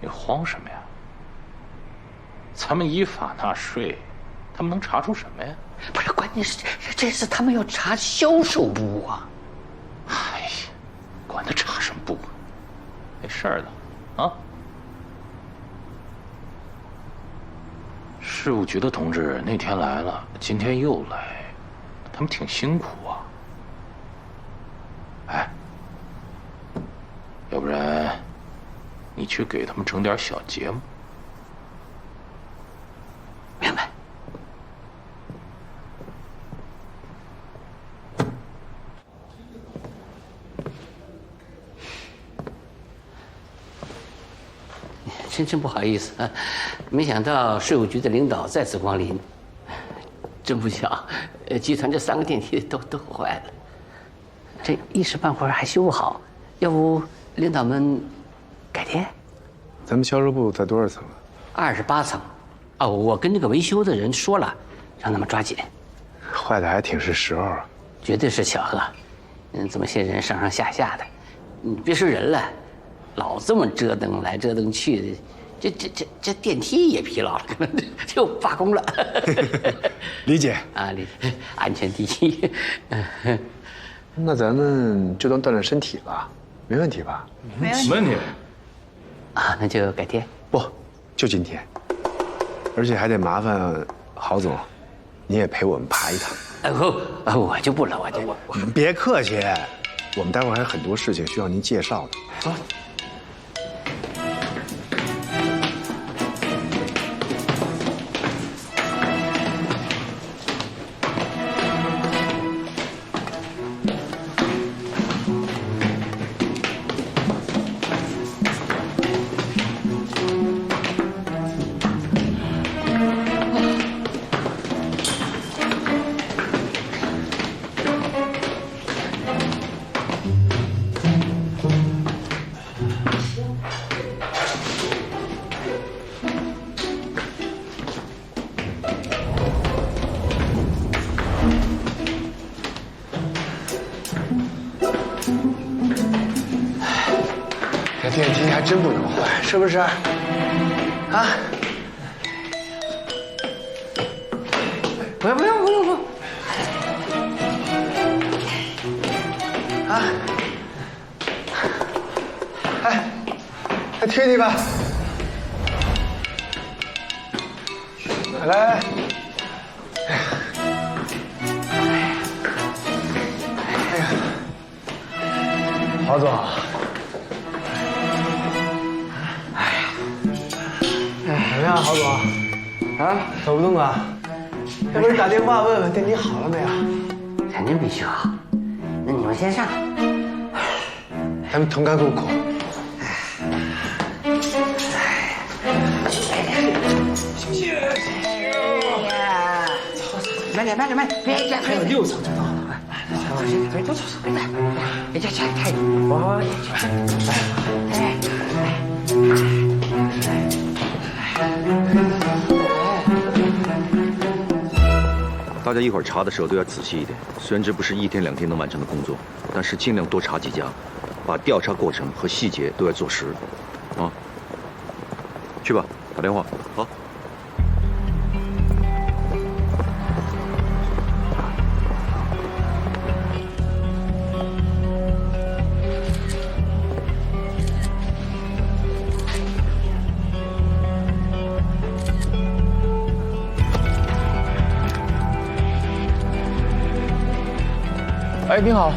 你慌什么呀？咱们依法纳税，他们能查出什么呀？不是，关键是这次他们要查销售部啊！哎呀，管他查什么部，没事儿的啊。事务局的同志那天来了，今天又来，他们挺辛苦啊。哎，要不然你去给他们整点小节目。明白。真不好意思啊，没想到税务局的领导再次光临。真不巧，集团这3个电梯都坏了，这一时半会儿还修不好，要不领导们改天？咱们销售部在多少层啊？28层。哦，我跟这个维修的人说了，让他们抓紧。坏的还挺是时候啊。绝对是巧合。这么些人上上下下的，你别说人了，老这么折腾来折腾去的，这电梯也疲劳了，可能就罢工了。理解啊，理解，安全第一。那咱们就当锻炼身体吧，没问题吧？没问题。啊，那就改天。不，就今天。而且还得麻烦郝总，你也陪我们爬一趟。我就不了，我别客气，我们待会儿还有很多事情需要您介绍的。走。这电梯还真不能坏，是不是？啊？不用。啊！哎，来推你吧。来。哎呀，郝总。怎么样，郝总？啊，走不动啊？要不你打电话问问电梯好了没有？肯定必须好。那你们先上。咱们同甘共苦。谢谢。慢点，别加快。6层就到了。走，别加太紧。大家一会儿查的时候都要仔细一点。虽然这不是1天2天能完成的工作，但是尽量多查几家，把调查过程和细节都要做实。啊，去吧，打电话。好。哎，您好，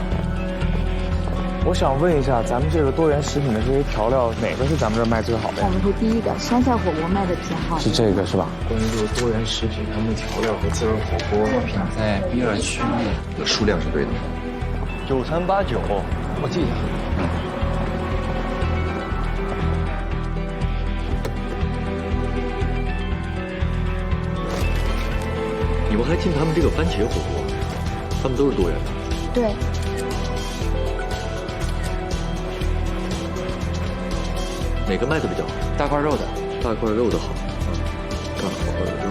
我想问一下，咱们这个多元食品的这些调料，哪个是咱们这儿卖最好的呀？我们是第一个酸菜火锅卖的挺好的，是这个是吧？关于这个多元食品，他们的调料和自热火锅在B2区域数量是对的。9389，我记一下。你们还进他们这个番茄火锅，他们都是多元的。对。哪个卖的比较好？大块肉的。大块肉的好。大块肉。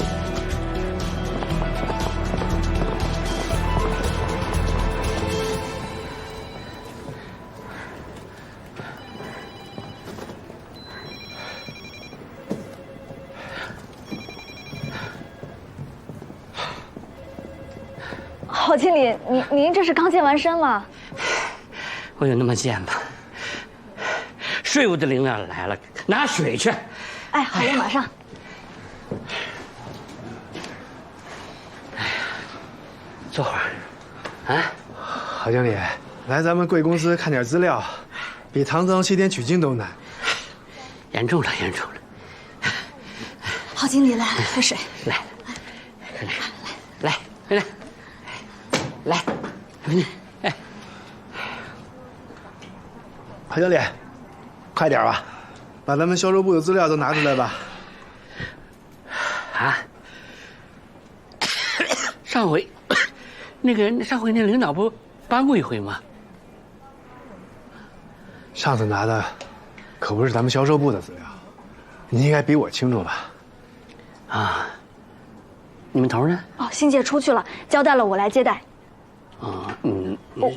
郝经理，您这是刚健完身吗？我有那么贱吗？税务的领导来了，拿水去。哎，好的，马上。坐会儿。啊，郝经理，来咱们贵公司看点资料，比唐僧西天取经都难。严重了，严重了。郝经理，来喝水。来，来，哎，郝经理，快点吧，把咱们销售部的资料都拿出来吧。啊，上回那领导不搬过一回吗？上次拿的可不是咱们销售部的资料，你应该比我清楚吧？啊，你们头呢？哦，欣姐出去了，交代了我来接待。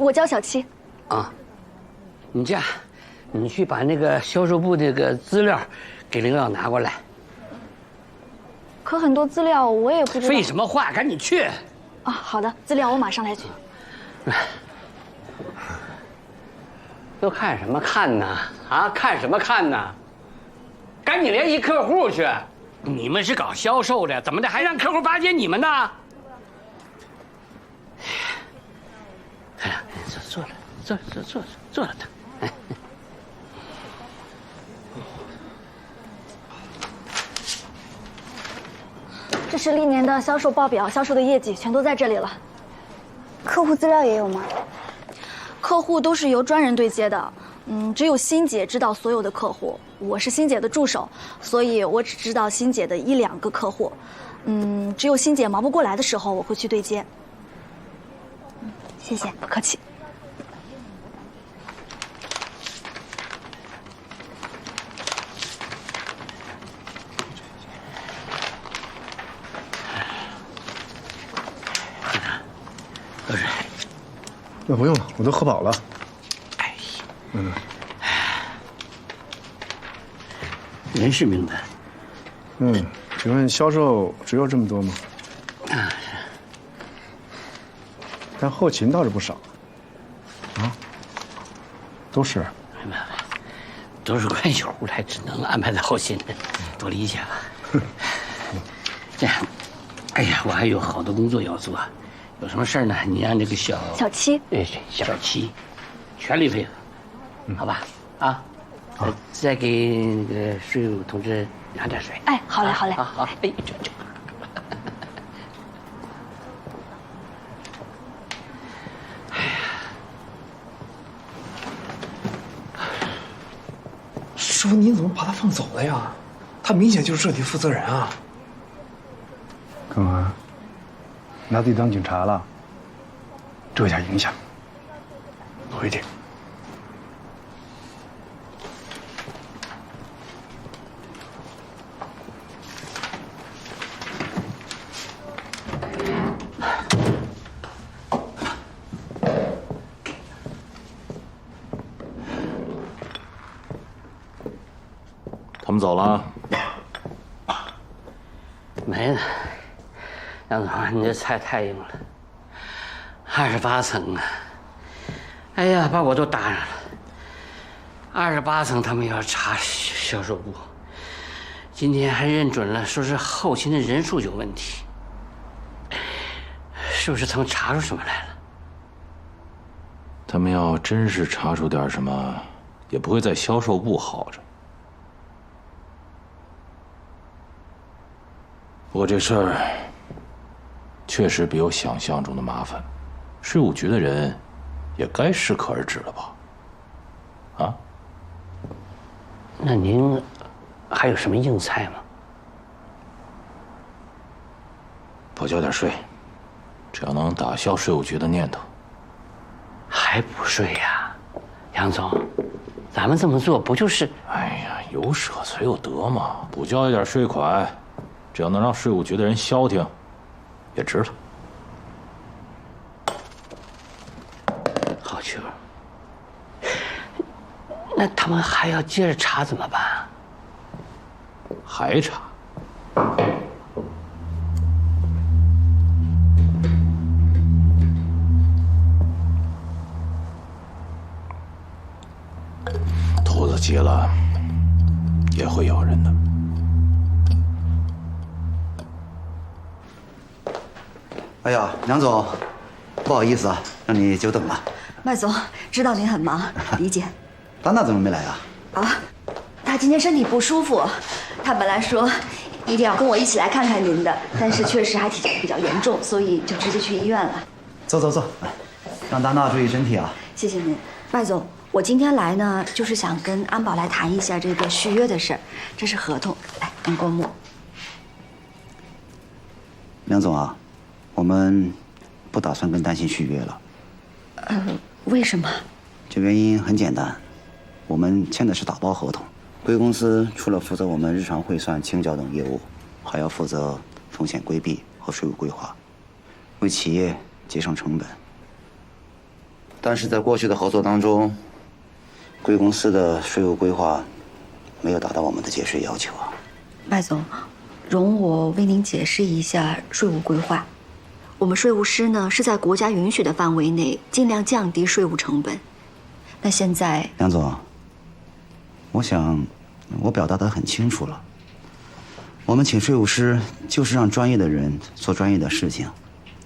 我叫小七。啊，你这样，你去把那个销售部这个资料给领导拿过来。可很多资料我也不知道。废什么话，赶紧去！啊，好的，资料我马上来取。都看什么看呢？啊，看什么看呢？赶紧联系客户去！你们是搞销售的，怎么的还让客户巴结你们呢？哎呀，坐着等。哎。这是历年的销售报表，销售的业绩全都在这里了。客户资料也有吗？客户都是由专人对接的，只有欣姐知道所有的客户。我是欣姐的助手，所以我只知道欣姐的1、2个客户。只有欣姐忙不过来的时候，我会去对接。谢谢，不客气。喝水。那不用了，我都喝饱了。哎呀，人事名单。请问销售只有这么多吗？啊，但后勤倒是不少。啊，都是。没办法，都是关系户来，只能安排在后勤，多理解吧。这样，哎呀，我还有好多工作要做，有什么事儿呢？你让这个小七，小七，全力配合，好吧？啊，再给那个税务同志拿点水。哎，好嘞，好嘞。好，哎，这。师傅，你怎么把他放走了呀？他明显就是这里负责人啊！干嘛？拿自己当警察了？这有点影响。回去。他们走了？没呢。杨总，你这菜太硬了，28层啊！哎呀，把我都搭上了。28层他们要查销售部，今天还认准了，说是后勤的人数有问题，是不是他们查出什么来了？他们要真是查出点什么，也不会在销售部耗着。不过这事儿确实比我想象中的麻烦，税务局的人也该适可而止了吧？啊？那您还有什么硬菜吗？多交点税，只要能打消税务局的念头。还补税呀，杨总，咱们这么做不就是？哎呀，有舍才有得嘛，补交一点税款，只要能让税务局的人消停，也值了。好球。那他们还要接着查怎么办啊？还查？子急了，也会咬人的。哎呀，梁总，不好意思啊，让你久等了。麦总，知道您很忙，理解。丹娜怎么没来啊？啊，她今天身体不舒服，她本来说一定要跟我一起来看看您的，但是确实还体质比较严重，所以就直接去医院了。走，来，让丹娜注意身体啊。谢谢您，麦总。我今天来呢，就是想跟安保来谈一下这个续约的事儿。这是合同，来，您过目。梁总啊，我们不打算跟丹心续约了。为什么？这原因很简单，我们签的是打包合同。贵公司除了负责我们日常汇算、清缴等业务，还要负责风险规避和税务规划，为企业节省成本。但是在过去的合作当中，贵公司的税务规划没有达到我们的节税要求啊。麦总，容我为您解释一下税务规划。我们税务师呢是在国家允许的范围内，尽量降低税务成本。那现在，梁总，我想我表达得很清楚了。我们请税务师就是让专业的人做专业的事情，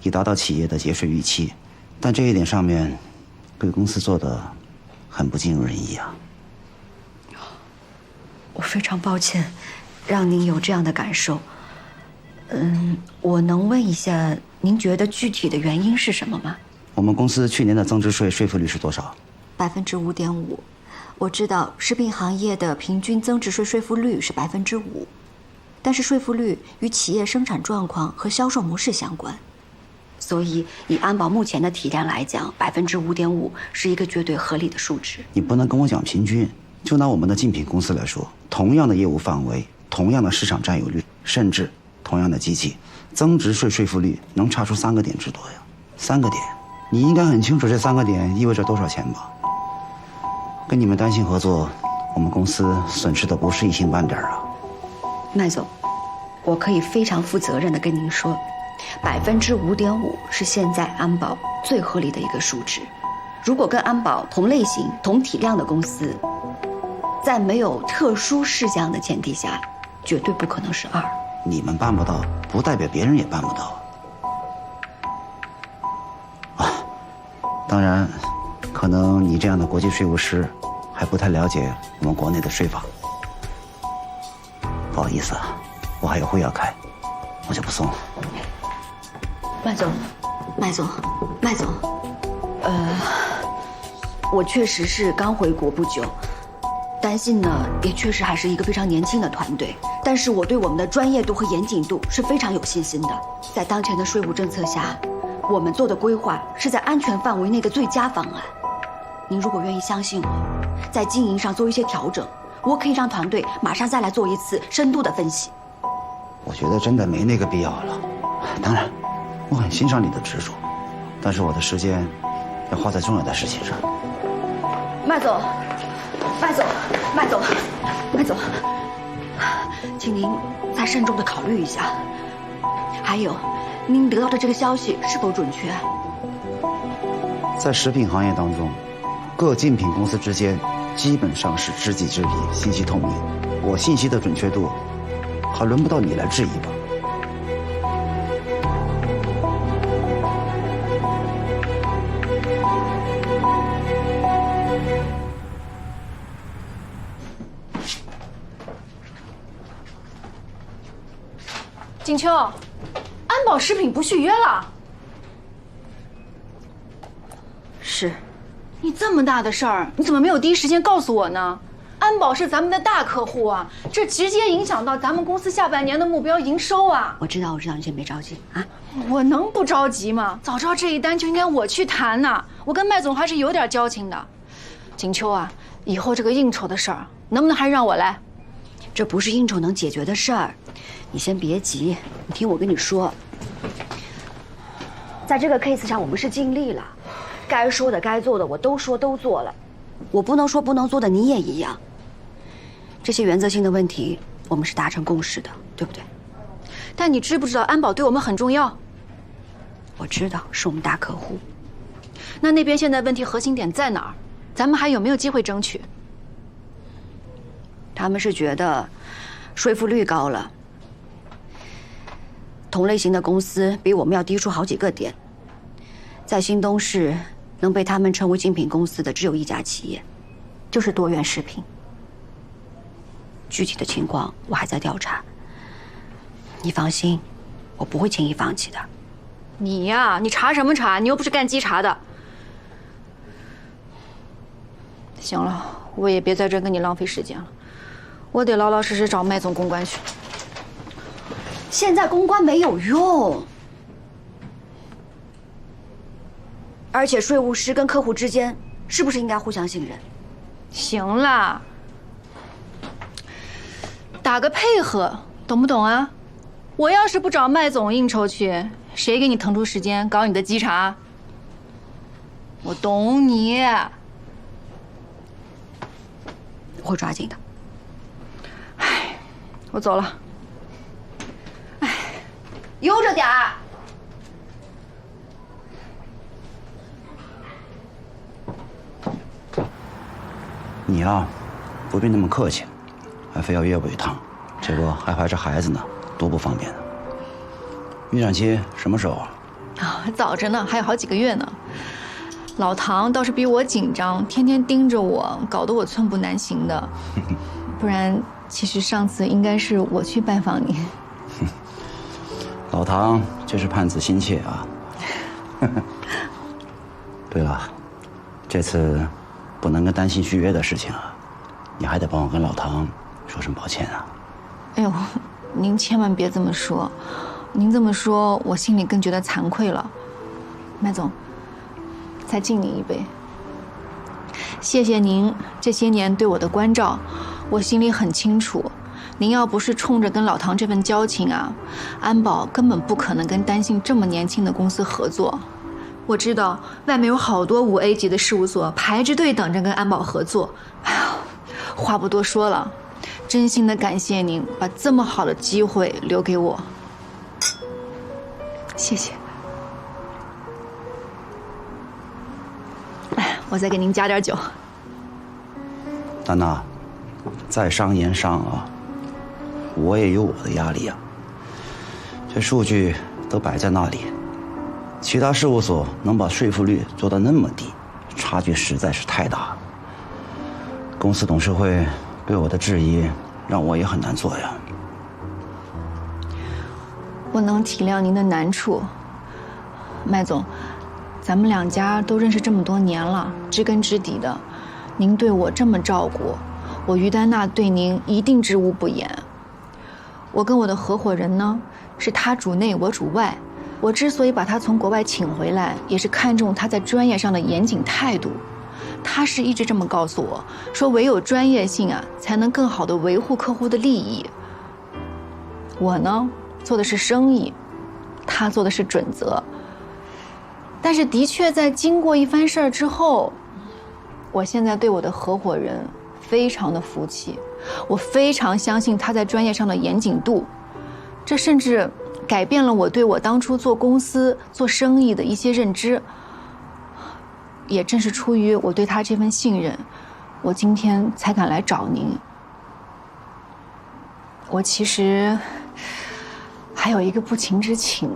以达到企业的节税预期。但这一点上面，贵公司做的很不尽如人意啊。我非常抱歉，让您有这样的感受。我能问一下，您觉得具体的原因是什么吗？我们公司去年的增值税税负率是多少？5.5%。我知道食品行业的平均增值税税负率是5%，但是税负率与企业生产状况和销售模式相关，所以以安保目前的体量来讲，5.5%是一个绝对合理的数值。你不能跟我讲平均，就拿我们的竞品公司来说，同样的业务范围，同样的市场占有率，甚至同样的机器，增值税税负率能差出3个点之多呀！3个点，你应该很清楚这3个点意味着多少钱吧？跟你们丹心合作，我们公司损失的不是一星半点啊。麦总，我可以非常负责任地跟您说，5.5%是现在安保最合理的一个数值。如果跟安保同类型、同体量的公司，在没有特殊事项的前提下，绝对不可能是2。你们办不到，不代表别人也办不到啊。当然，可能你这样的国际税务师还不太了解我们国内的税法。不好意思啊，我还有会要开，我就不送了。麦总，我确实是刚回国不久，丹心呢也确实还是一个非常年轻的团队，但是我对我们的专业度和严谨度是非常有信心的。在当前的税务政策下，我们做的规划是在安全范围内的最佳方案。您如果愿意相信我，在经营上做一些调整，我可以让团队马上再来做一次深度的分析。我觉得真的没那个必要了。当然，我很欣赏你的执着，但是我的时间要花在重要的事情上。麦总，请您再慎重地考虑一下。还有，您得到的这个消息是否准确？在食品行业当中，各竞品公司之间基本上是知己知彼，信息透明。我信息的准确度，还轮不到你来质疑吧？景秋，安保食品不续约了。是。你这么大的事儿，你怎么没有第一时间告诉我呢？安保是咱们的大客户啊，这直接影响到咱们公司下半年的目标营收啊。我知道，你先别着急啊。我能不着急吗？早知道这一单就应该我去谈呐。我跟麦总还是有点交情的。景秋啊，以后这个应酬的事儿，能不能还是让我来？这不是应酬能解决的事儿，你先别急，你听我跟你说，在这个 case 上我们是尽力了，该说的该做的我都说都做了，我不能说不能做的你也一样。这些原则性的问题我们是达成共识的，对不对？但你知不知道安保对我们很重要？我知道，是我们大客户。那边现在问题核心点在哪儿？咱们还有没有机会争取？他们是觉得说服率高了。同类型的公司比我们要低出好几个点。在新东市，能被他们称为精品公司的只有一家企业，就是多元食品。具体的情况我还在调查。你放心，我不会轻易放弃的。你呀，你查什么查？你又不是干稽查的。行了，我也别在这跟你浪费时间了，我得老老实实找麦总公关去。现在公关没有用，而且税务师跟客户之间是不是应该互相信任？行了，打个配合，懂不懂啊？我要是不找麦总应酬去，谁给你腾出时间搞你的稽查？我懂你，我会抓紧的。唉，我走了。唉，悠着点儿。你呀，不必那么客气，还非要约我一趟，这不还怀着孩子呢，多不方便呢。预产期什么时候啊？啊，早着呢，还有好几个月呢。老唐倒是比我紧张，天天盯着我，搞得我寸步难行的。不然，其实上次应该是我去拜访你。老唐这是盼子心切啊。对了，这次不能跟丹心续约的事情啊，你还得帮我跟老唐说声抱歉啊。哎呦，您千万别这么说，您这么说，我心里更觉得惭愧了。麦总，再敬您一杯。谢谢您这些年对我的关照，我心里很清楚，您要不是冲着跟老唐这份交情啊，安保根本不可能跟丹信这么年轻的公司合作。我知道外面有好多5A 级的事务所排着队等着跟安保合作。哎呀，话不多说了，真心的感谢您把这么好的机会留给我，谢谢。哎，我再给您加点酒。丹娜，在商言商啊，我也有我的压力啊。这数据都摆在那里，其他事务所能把说服率做到那么低，差距实在是太大了。公司董事会对我的质疑，让我也很难做呀。我能体谅您的难处，麦总，咱们两家都认识这么多年了，知根知底的，您对我这么照顾，我于丹娜对您一定知无不言。我跟我的合伙人呢，是他主内我主外，我之所以把他从国外请回来，也是看重他在专业上的严谨态度。他是一直这么告诉我，说唯有专业性啊，才能更好的维护客户的利益。我呢，做的是生意，他做的是准则。但是的确在经过一番事儿之后，我现在对我的合伙人非常的服气，我非常相信他在专业上的严谨度，这甚至改变了我对我当初做公司做生意的一些认知。也正是出于我对他这份信任，我今天才敢来找您。我其实还有一个不情之请，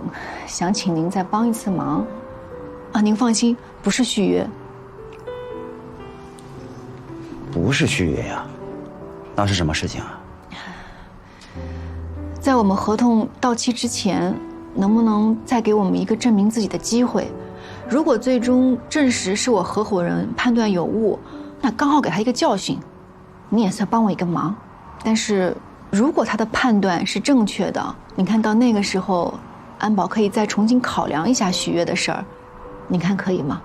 想请您再帮一次忙。啊，您放心，不是续约。不是续约呀，那是什么事情啊？在我们合同到期之前，能不能再给我们一个证明自己的机会？如果最终证实是我合伙人判断有误，那刚好给他一个教训，你也算帮我一个忙。但是如果他的判断是正确的，你看到那个时候，安保可以再重新考量一下续约的事儿，你看可以吗？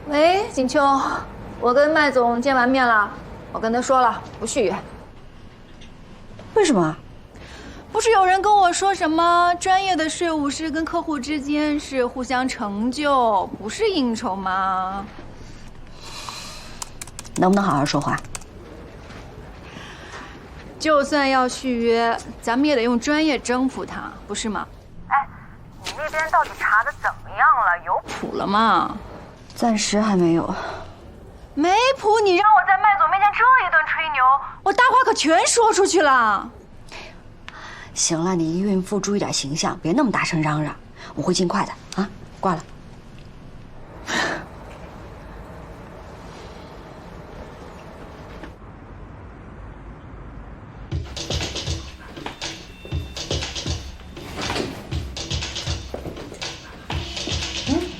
喂，景秋，我跟麦总见完面了，我跟他说了不续约。为什么？不是有人跟我说什么专业的税务师跟客户之间是互相成就，不是应酬吗？能不能好好说话？就算要续约，咱们也得用专业征服他，不是吗？哎，你那边到底查的怎么样了？有谱了吗？暂时还没有。没谱，你让我在麦总面前这一顿吹牛，我大话可全说出去了。行了，你一孕妇注意点形象，别那么大声嚷嚷。我会尽快的啊，挂了。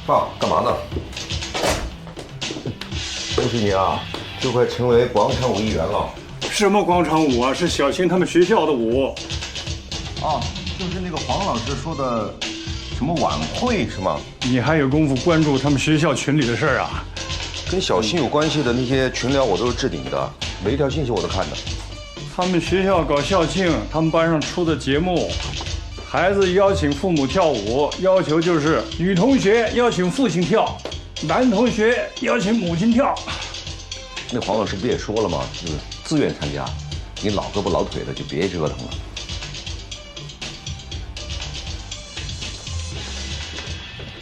爸，干嘛呢？恭喜你啊，就快成为广场舞艺员了。什么广场舞啊？是小新他们学校的舞。啊，就是那个黄老师说的什么晚会是吗？你还有功夫关注他们学校群里的事儿啊？跟小新有关系的那些群聊我都是置顶的，每一条信息我都看的。他们学校搞校庆，他们班上出的节目，孩子邀请父母跳舞，要求就是女同学邀请父亲跳，男同学邀请母亲跳。那黄老师不也说了吗？就是自愿参加，你老胳膊老腿的就别折腾了。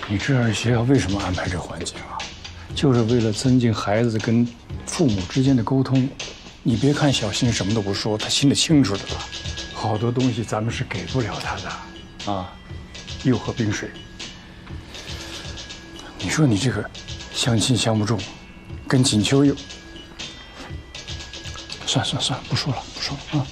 你知道学校为什么安排这环境啊？就是为了增进孩子跟父母之间的沟通。你别看小新什么都不说，他心里清楚的了。好多东西咱们是给不了他的，啊，又喝冰水。你说你这个相亲相不中，跟锦秋又……算了，不说了啊。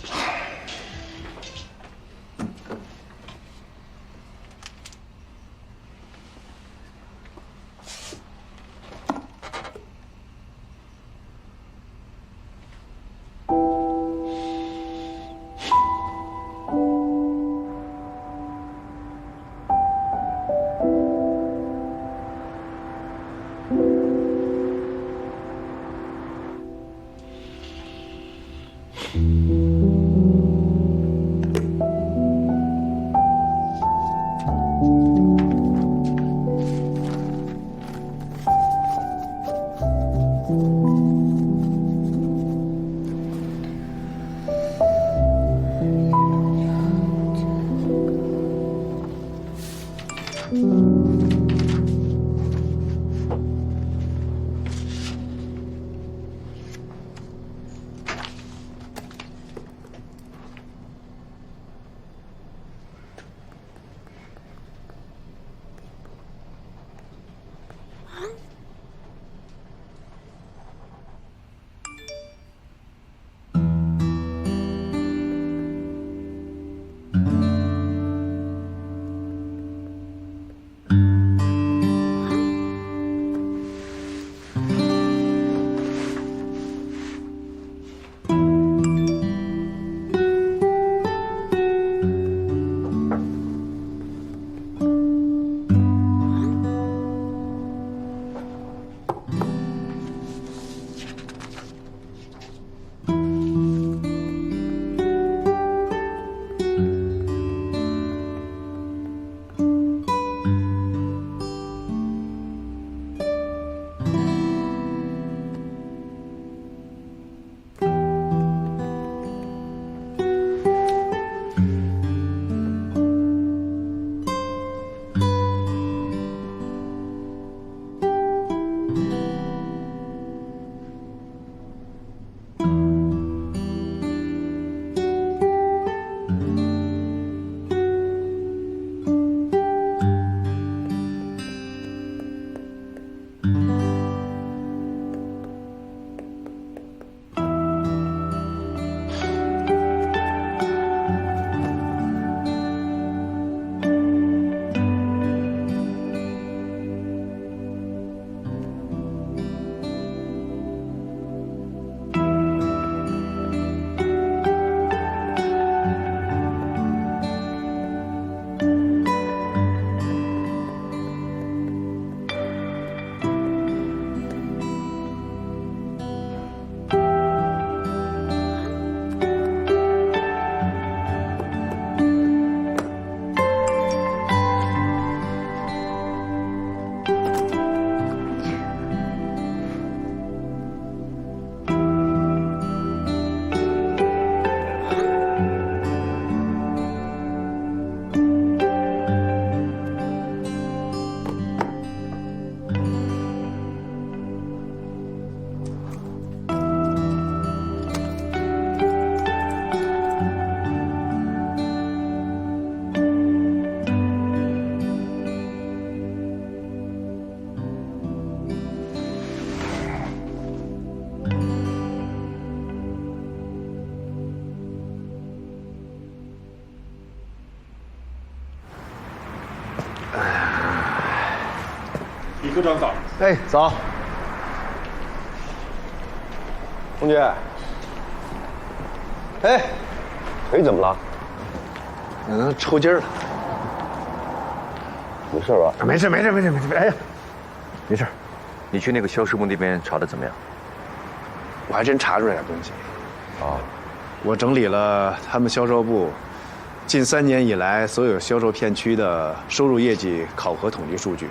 李科长早。哎，早。同学。哎，腿怎么了？抽筋了。没事吧？没事。哎呀，没事。你去那个销售部那边查的怎么样？我还真查出来点东西。啊，我整理了他们销售部近3年以来所有销售片区的收入业绩考核统计数据，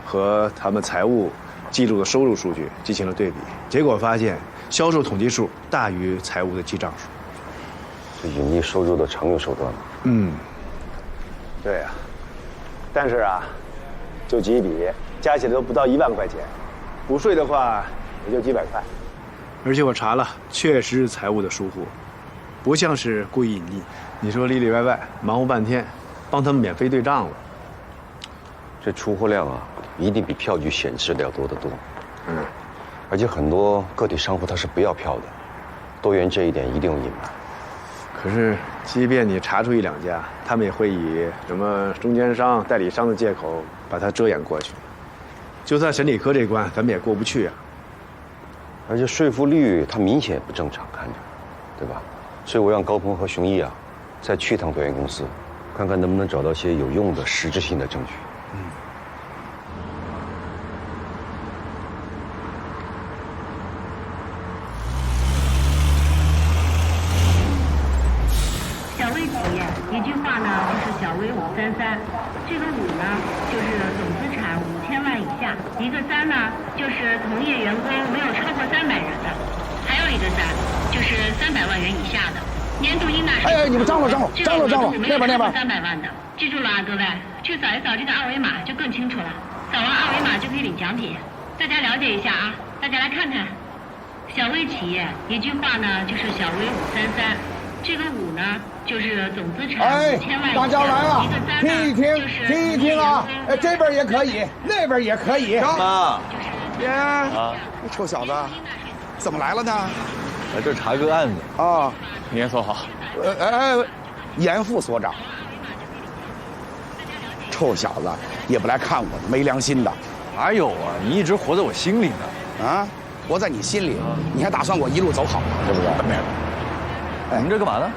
和他们财务记录的收入数据进行了对比，结果发现销售统计数大于财务的记账数。这隐匿收入的常用手段。对呀。但是啊，就几笔加起来都不到1万块钱，补税的话也就几百块。而且我查了，确实是财务的疏忽，不像是故意隐匿。你说里里外外忙活半天，帮他们免费对账了。这出货量啊，一定比票据显示的要多得多。而且很多个体商户他是不要票的，多元这一点一定要隐瞒。可是，即便你查出1、2家，他们也会以什么中间商、代理商的借口把它遮掩过去。就算审理科这关，咱们也过不去啊。而且税负率它明显不正常，看着，对吧？所以我让高鹏和熊一啊，再去趟多元公司，看看能不能找到些有用的、实质性的证据。小微企业一句话呢，就是小微533。这个5呢，就是总资产5000万以下；一个3呢，就是从业员工没有超过300人的；还有一个3，就是300万元以下的。年度应纳税。哎，你们张罗，那边。300万的，记住了啊，各位，去扫一扫这个二维码就更清楚了。扫完二维码就可以领奖品，大家了解一下啊，大家来看看。小微企业一句话呢，就是小微533。这个5呢，就是总资产5000万以下。大家来啊，听一听啊！哎，这边也可以，那边也可以。妈，爹啊，你臭小子，怎么来了呢？来这查个案子啊。严所好。严副所长。臭小子也不来看我，没良心的。哪有啊？你一直活在我心里呢。啊，活在你心里，你还打算我一路走好，是不是？没有。你们这干嘛呢？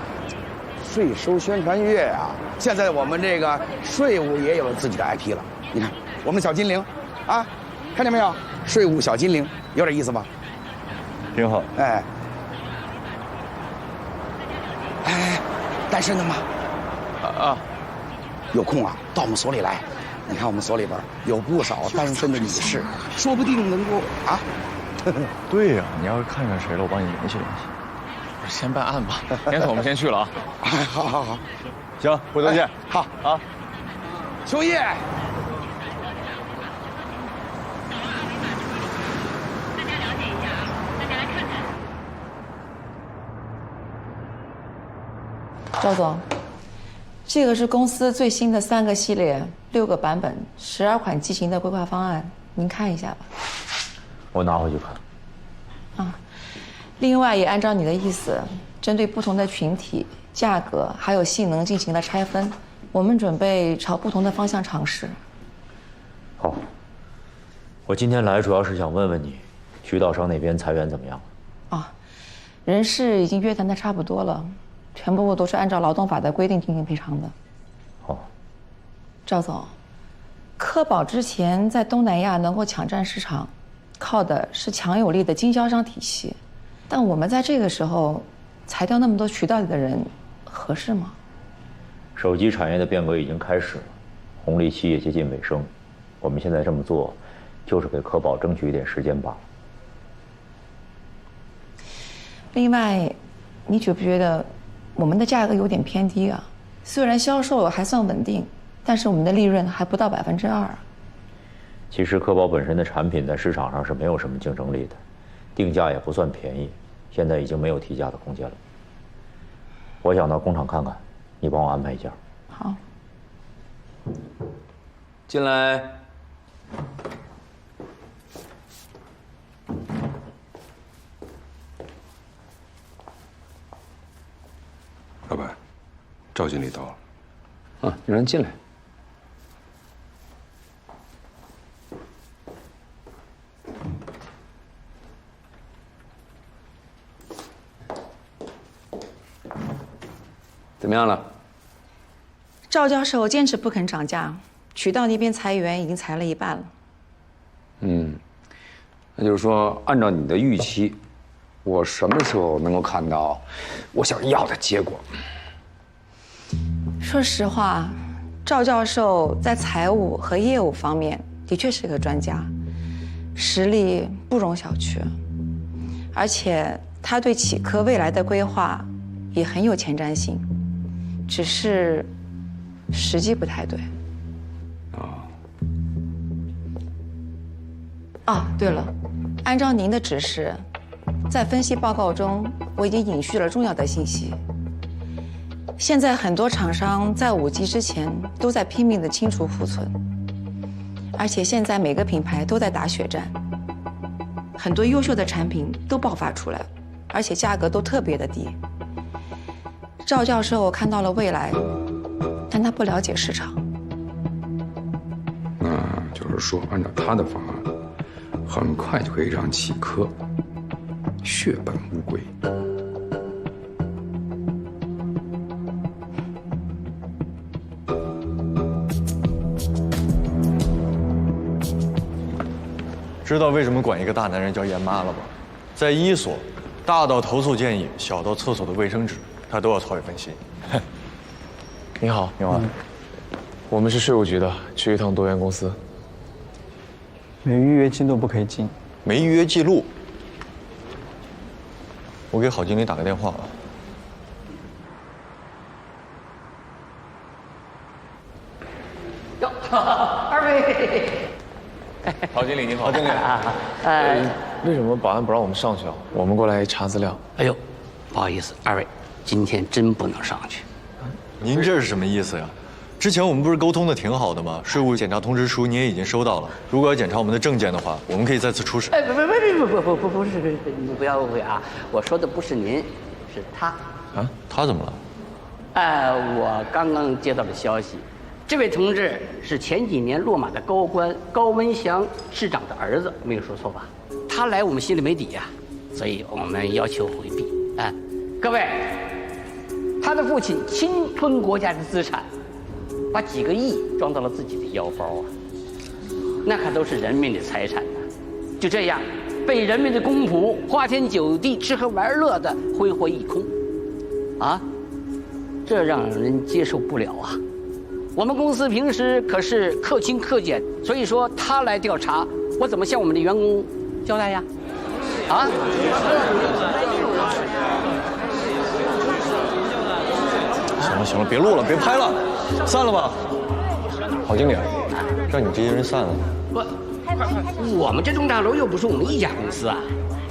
税收宣传月啊！现在我们这个税务也有自己的 IP 了。你看，我们的小精灵，啊，看见没有？税务小精灵，有点意思吧？挺好。哎，单身的吗？有空啊，到我们所里来。你看我们所里边有不少单身的女士，说不定能够啊。对呀，你要是看上谁了，我帮你联系联系。先办案吧，严总，我们先去了啊。好，行，回头见。好啊，秋叶。大家了解一下啊，大家来看看。赵总，这个是公司最新的3个系列、6个版本、12款机型的规划方案，您看一下吧。我拿回去看。另外，也按照你的意思，针对不同的群体、价格还有性能进行了拆分，我们准备朝不同的方向尝试。好，我今天来主要是想问问你，渠道商那边裁员怎么样了？人事已经约谈的差不多了，全部都是按照劳动法的规定进行赔偿的。好，赵总，科宝之前在东南亚能够抢占市场，靠的是强有力的经销商体系。但我们在这个时候裁掉那么多渠道里的人，合适吗？手机产业的变革已经开始了，红利期也接近尾声。我们现在这么做，就是给科宝争取一点时间罢了。另外，你觉不觉得我们的价格有点偏低啊？虽然销售还算稳定，但是我们的利润还不到2%。其实科宝本身的产品在市场上是没有什么竞争力的，定价也不算便宜，现在已经没有提价的空间了。我想到工厂看看，你帮我安排一下。好。进来。老板，赵经理到了。你让人进来。怎么样了？赵教授坚持不肯涨价，渠道那边裁员已经裁了一半了。那就是说，按照你的预期，我什么时候能够看到我想要的结果？说实话，赵教授在财务和业务方面的确是个专家，实力不容小觑。而且他对企科未来的规划也很有前瞻性，只是时机不太对。对了，按照您的指示，在分析报告中我已经隐去了重要的信息。现在很多厂商在5G之前都在拼命地清除库存，而且现在每个品牌都在打血战，很多优秀的产品都爆发出来，而且价格都特别的低。赵教授看到了未来，但他不了解市场。那就是说，按照他的方案，很快就可以让企科血本无归。知道为什么管一个大男人叫严妈了吗？在一所，大到投诉建议，小到厕所的卫生纸，他都要操一份心。你好，你好，我们是税务局的，去一趟多元公司。没预约记录不可以进。没预约记录，我给郝经理打个电话啊。二位，郝经理你好。郝经理，为什么保安不让我们上去啊？我们过来查资料。哎呦，不好意思，二位，今天真不能上去。您这是什么意思呀？之前我们不是沟通的挺好的吗？税务检查通知书你也已经收到了，如果要检查我们的证件的话，我们可以再次出示。不是，你不要误会啊！我说的不是您，是他。啊？他怎么了？我刚刚接到的消息，这位同志是前几年落马的高官高文祥市长的儿子，没有说错吧？他来我们心里没底呀，所以我们要求回避。各位，他的父亲侵吞国家的资产。把几个亿装到了自己的腰包啊，那可都是人民的财产呐！就这样，被人民的公仆花天酒地、吃喝玩乐的挥霍一空，这让人接受不了啊！我们公司平时可是克勤克俭，所以说他来调查，我怎么向我们的员工交代呀？行了，别录了，别拍了，散了吧。郝经理，让你这些人散了。我们这栋大楼又不是我们一家公司啊，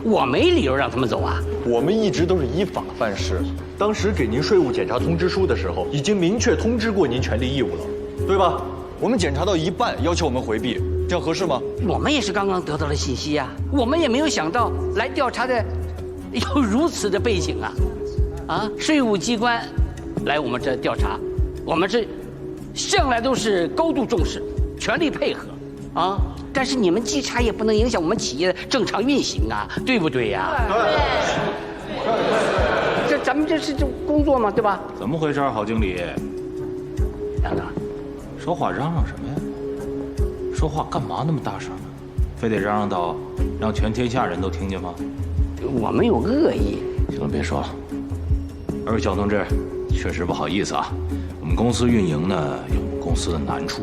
我没理由让他们走啊。我们一直都是依法办事，当时给您税务检查通知书的时候，已经明确通知过您权利义务了，对吧？我们检查到一半，要求我们回避，这样合适吗？我们也是刚刚得到了信息呀，我们也没有想到来调查的有如此的背景啊！税务机关来我们这调查，我们这向来都是高度重视，全力配合但是你们稽查也不能影响我们企业的正常运行啊，对不对呀？对。咱们这是工作嘛，对吧？怎么回事，郝经理？杨哥，说话嚷嚷什么呀？说话干嘛那么大声呢？非得嚷嚷到让全天下人都听见吗？我没有恶意。行了，别说了。二位小同志，确实不好意思啊，我们公司运营呢有公司的难处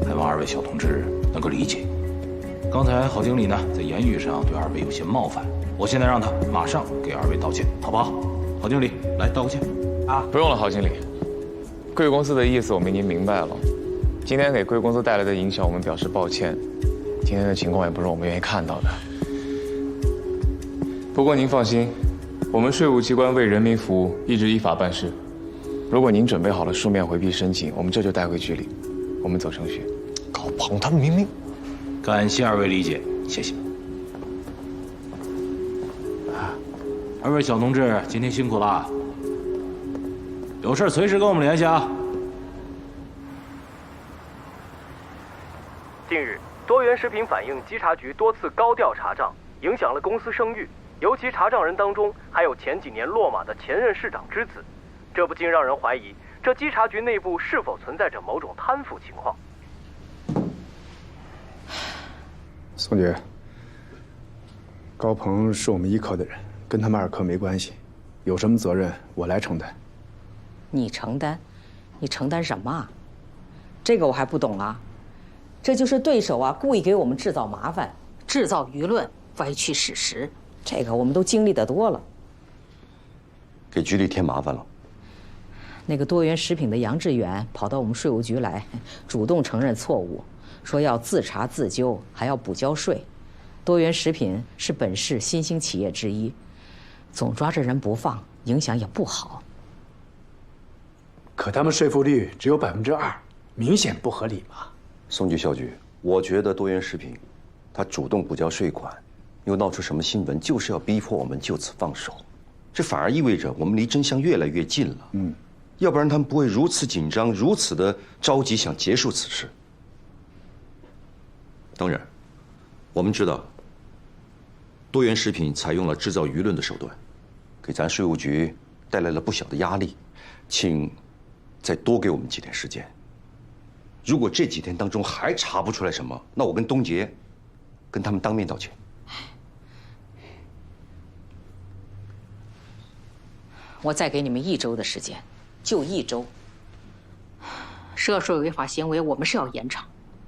还望二位小同志能够理解。刚才郝经理呢在言语上对二位有些冒犯，我现在让他马上给二位道歉，好不好？郝经理，来道个歉。不用了，郝经理，贵公司的意思我们已经明白了。今天给贵公司带来的影响，我们表示抱歉。今天的情况也不是我们愿意看到的。不过您放心，我们税务机关为人民服务，一直依法办事。如果您准备好了书面回避申请，我们这就带回局里，我们走程序。高鹏他明明……感谢二位理解，谢谢。二位小同志，今天辛苦了，有事随时跟我们联系啊。近日，多元食品反映稽查局多次高调查账，影响了公司声誉。尤其查账人当中还有前几年落马的前任市长之子。这不禁让人怀疑，这稽查局内部是否存在着某种贪腐情况。宋局，高鹏是我们一科的人，跟他们2科没关系，有什么责任我来承担。你承担？你承担什么啊？这个我还不懂啊。这就是对手啊，故意给我们制造麻烦，制造舆论，歪曲事实。这个我们都经历得多了。给局里添麻烦了。那个多元食品的杨致远跑到我们税务局来，主动承认错误，说要自查自纠，还要补交税。多元食品是本市新兴企业之一，总抓着人不放，影响也不好。可他们税负率只有2%，明显不合理嘛。宋局、肖局，我觉得多元食品，他主动补交税款，又闹出什么新闻，就是要逼迫我们就此放手。这反而意味着我们离真相越来越近了。要不然他们不会如此紧张，如此的着急想结束此事。当然，我们知道，多元食品采用了制造舆论的手段，给咱税务局带来了不小的压力，请再多给我们几天时间。如果这几天当中还查不出来什么，那我跟东杰，跟他们当面道歉。我再给你们1周的时间，就1周。涉税违法行为我们是要严惩，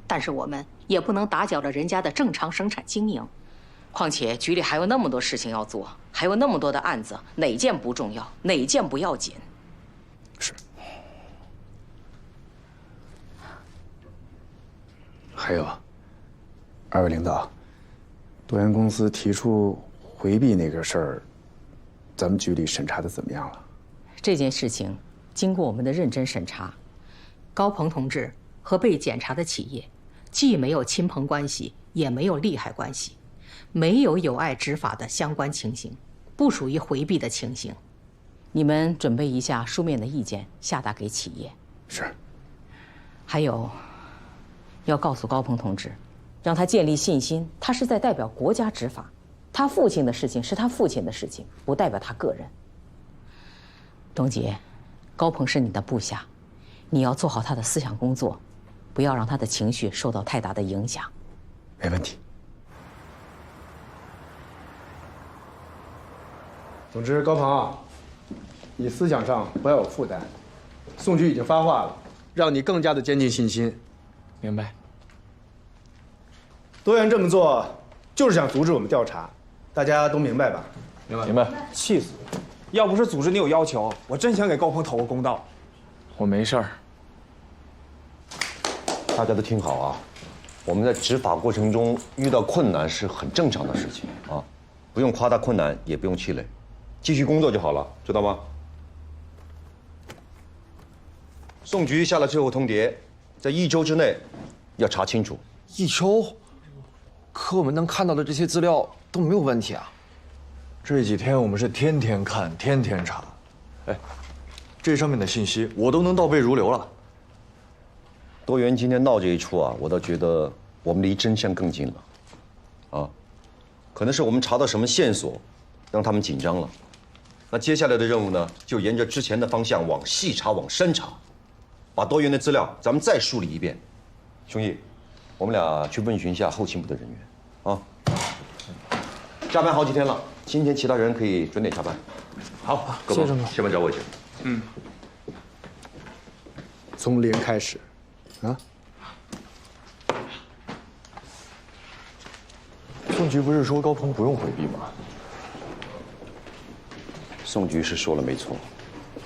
但是我们也不能打搅了人家的正常生产经营。况且局里还有那么多事情要做，还有那么多的案子，哪件不重要，哪件不要紧？是。还有，2位领导，多元公司提出回避那个事儿，咱们局里审查的怎么样了？这件事情经过我们的认真审查，高鹏同志和被检查的企业既没有亲朋关系，也没有利害关系，没有有碍执法的相关情形，不属于回避的情形。你们准备一下书面的意见，下达给企业。是。还有，要告诉高鹏同志，让他建立信心，他是在代表国家执法，他父亲的事情是他父亲的事情，不代表他个人。董姐，高鹏是你的部下，你要做好他的思想工作，不要让他的情绪受到太大的影响。没问题。总之，高鹏，你思想上不要有负担。宋局已经发话了，让你更加的坚定信心。明白。多元这么做，就是想阻止我们调查，大家都明白吧？明白。气死我！要不是组织你有要求，我真想给高鹏讨个公道。我没事儿。大家都听好啊，我们在执法过程中遇到困难是很正常的事情啊，不用夸大困难，也不用气馁，继续工作就好了，知道吗？宋局下了最后通牒，在1周之内要查清楚。1周？可我们能看到的这些资料都没有问题啊。这几天我们是天天看，天天查。哎，这上面的信息我都能倒背如流了。多元今天闹这一出啊，我倒觉得我们离真相更近了。啊，可能是我们查到什么线索，让他们紧张了。那接下来的任务呢，就沿着之前的方向往细查、往深查，把多元的资料咱们再梳理一遍。兄弟，我们俩去问询一下后勤部的人员，啊。加班好几天了，今天其他人可以准点下班。好，谢谢郑总，下班找我去。从0开始，啊。宋局不是说高鹏不用回避吗？宋局是说了没错，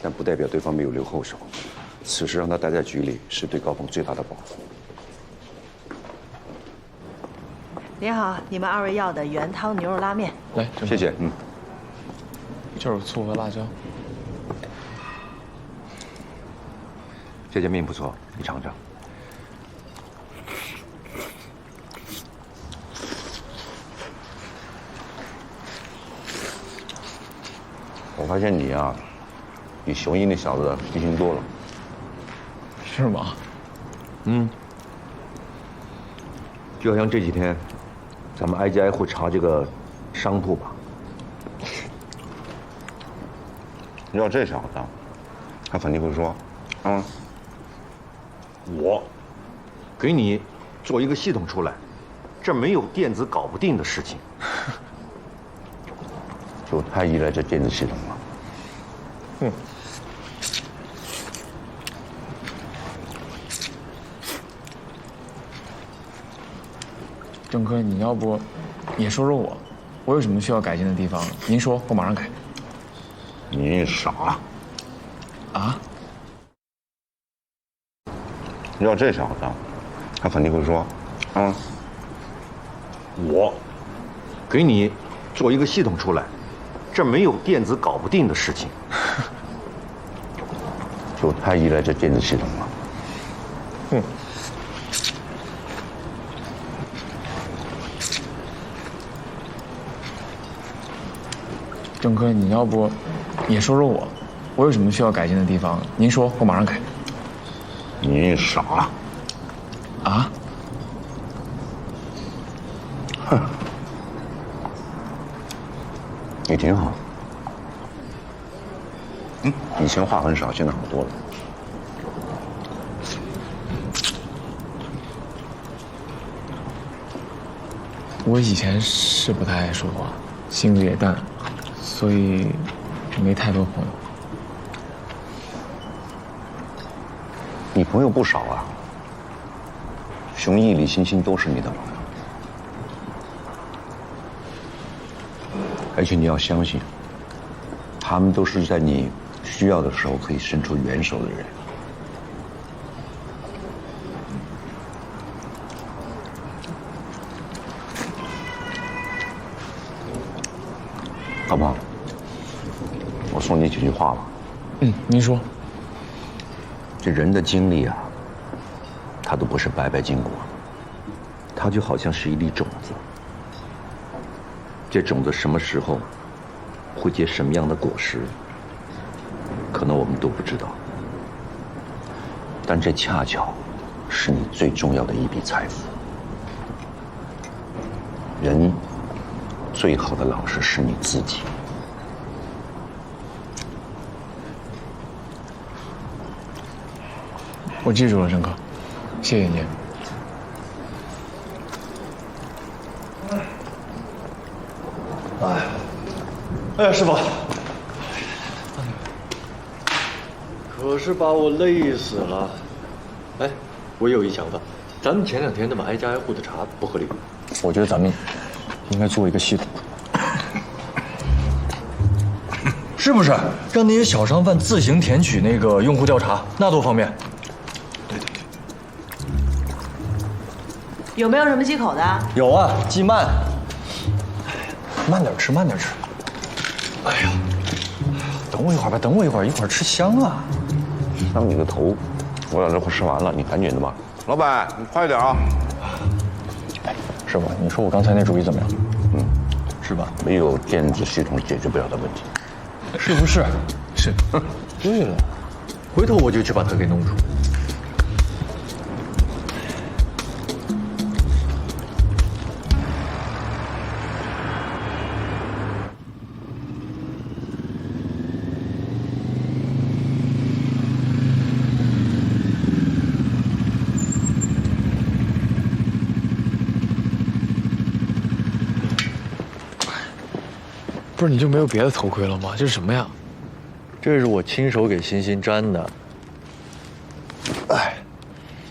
但不代表对方没有留后手。此时让他待在局里，是对高鹏最大的保护。您好，你们2位要的原汤牛肉拉面。来，谢谢。这有醋和辣椒。这家面不错，你尝尝。我发现你啊，比熊一那小子细心多了。是吗？就好像这几天，咱们挨家挨户查这个商铺吧。你知道这小子他肯定会说，我给你做一个系统出来，这没有电子搞不定的事情。就太依赖这电子系统了。郑科，你要不也说说我有什么需要改进的地方？您说，我马上改。你傻啊？要这小子，他肯定会说，我给你做一个系统出来，这没有电子搞不定的事情。就太依赖这电子系统了。郑科，你要不也说说我有什么需要改进的地方？您说，我马上改。你傻啊？哼，你挺好。以前话很少，现在好多了。我以前是不太爱说话，性子也淡，所以没太多朋友。你朋友不少啊，熊毅、李欣欣都是你的朋友，而且你要相信，他们都是在你需要的时候可以伸出援手的人。好不好？我送你几句话吧。您说。这人的经历啊，它都不是白白经过，它就好像是一粒种子。这种子什么时候会结什么样的果实，可能我们都不知道。但这恰巧是你最重要的一笔财富。人最好的老师是你自己。我记住了，郑科，谢谢您。哎，师傅，可是把我累死了。哎，我有一想法，咱们前2天那么挨家挨户的查不合理，我觉得咱们应该做一个系统，是不是？让那些小商贩自行填取那个用户调查，那多方便。有没有什么忌口的？有啊，忌慢。慢点吃，慢点吃。哎呀，等我一会儿吧，等我一会儿，一会儿吃香啊。伤你个头！我俩这快吃完了，你赶紧的吧。老板，你快点啊！哎，师傅，你说我刚才那主意怎么样？是吧？没有电子系统解决不了的问题，是不是？是。对了，回头我就去把它给弄出。不是你就没有别的头盔了吗？这是什么呀？这是我亲手给欣欣粘的。哎，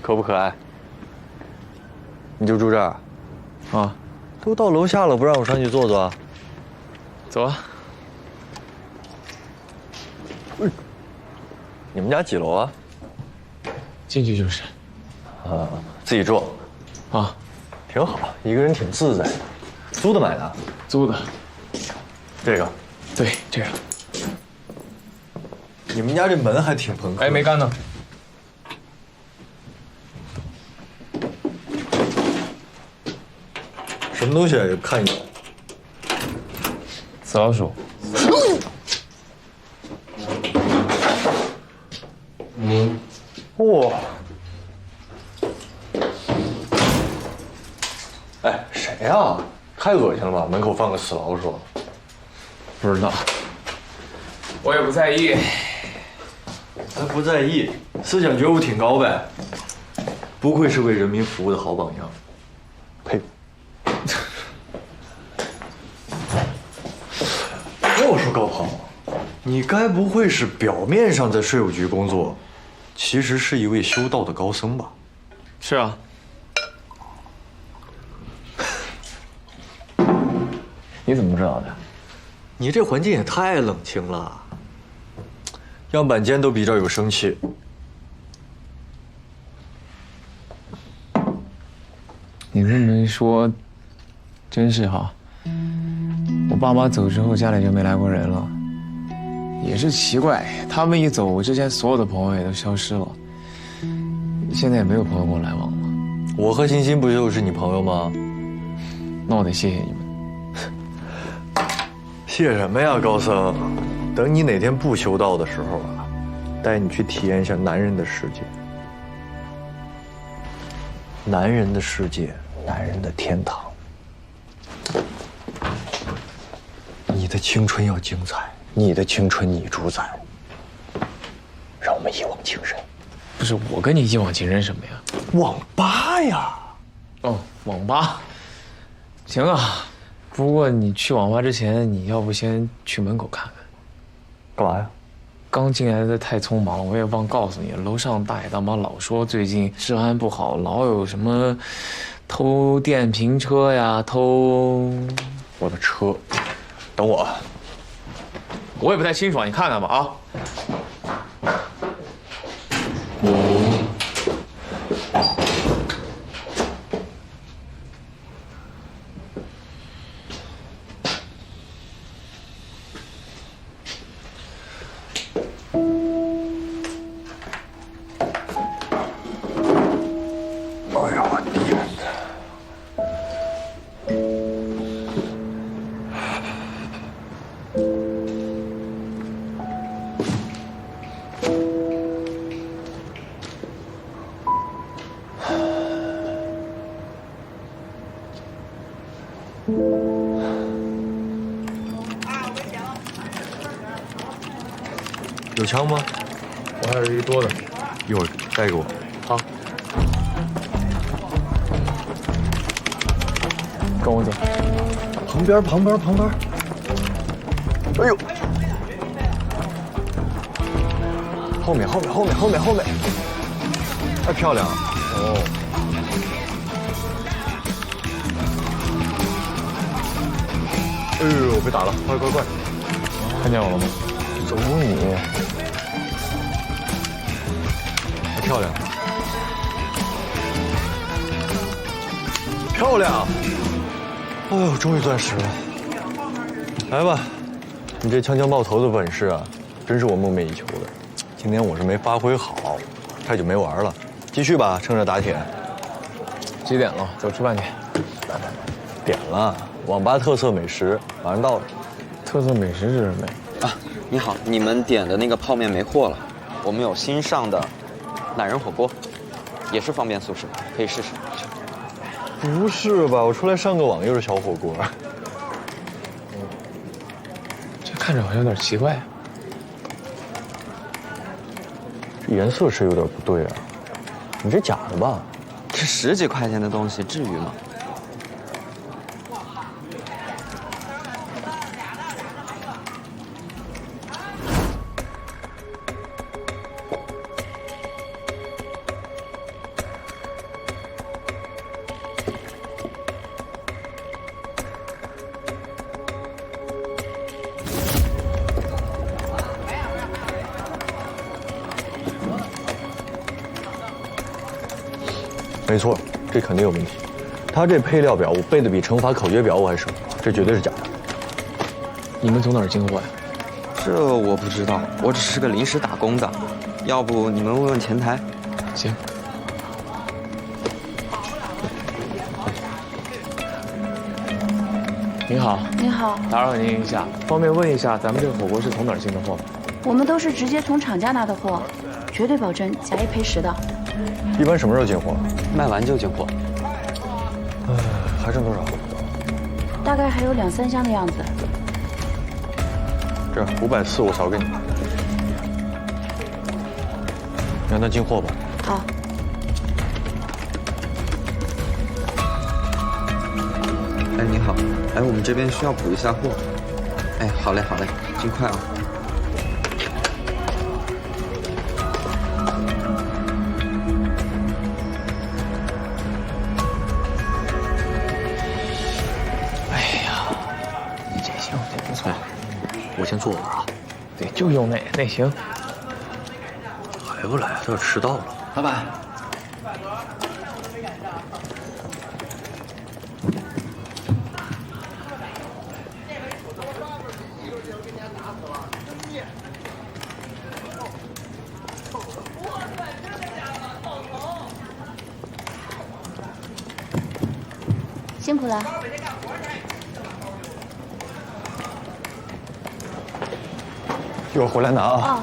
可不可爱？你就住这儿？啊，都到楼下了，不让我上去坐坐？走啊。你们家几楼啊？进去就是。自己住？啊，挺好，一个人挺自在。租的买的？租的。这个，对，这个。你们家这门还挺朋克。哎，没干呢。什么东西啊？看一眼。死老鼠。哇！哎，谁呀？太恶心了吧！门口放个死老鼠。不知道，我也不在意。还不在意，思想觉悟挺高呗。不愧是为人民服务的好榜样。呸！我说高鹏，你该不会是表面上在税务局工作，其实是一位修道的高僧吧？是啊。你怎么知道的？你这环境也太冷清了。样板间都比较有生气。你这么一说，真是哈。我爸妈走之后，家里就没来过人了。也是奇怪，他们一走，我之前所有的朋友也都消失了。现在也没有朋友跟我来往了。我和欣欣不就是你朋友吗？那我得谢谢你们。谢什么呀，高僧？等你哪天不修道的时候啊，带你去体验一下男人的世界。男人的世界，男人的天堂。你的青春要精彩，你的青春你主宰。让我们一往情深。不是我跟你一往情深什么呀？网吧呀。哦，网吧。行啊。不过你去网吧之前，你要不先去门口看看？干嘛呀？刚进来的太匆忙了，我也忘告诉你，楼上大爷大妈老说最近治安不好，老有什么偷电瓶车呀，偷我的车。等我。我也不太清楚啊，你看看吧啊。有枪吗？我还有一个多的，一会儿带给我。好，跟我走。旁边。哎呦！后面。太漂亮了。哦。哎呦，被打了！快！看见我了吗？走你！太漂亮！漂亮！哎呦，终于钻石了！来吧，你这枪枪爆头的本事啊，真是我梦寐以求的。今天我是没发挥好，太久没玩了。继续吧，趁热打铁。几点了？走吃饭去。点了，网吧特色美食马上到了。特色美食是什么呀？啊，你好，你们点的那个泡面没货了，我们有新上的懒人火锅，也是方便速食，可以试试。不是吧？我出来上个网又是小火锅。这看着好像有点奇怪啊。这颜色是有点不对啊，你这假的吧？这10几块钱的东西，至于吗？没错，这肯定有问题。他这配料表我背的比乘法口诀表我还熟，这绝对是假的。你们从哪儿进货呀？这我不知道，我只是个临时打工的。要不你们问问前台？行。你好。你好。打扰您一下，方便问一下，咱们这个火锅是从哪儿进的货吗？我们都是直接从厂家拿的货，绝对保证假1赔10的。一般什么时候进货？卖完就进货。还剩多少？大概还有2、3箱的样子。这540我扫给你。让他进货吧。好。哎，你好，哎，我们这边需要补一下货。哎，好嘞，好嘞，尽快啊。哎呀，这行，这不错。我先坐会儿啊。对，就用那行。还不来啊？这迟到了。老板。辛苦了。一会儿回来拿啊。哦。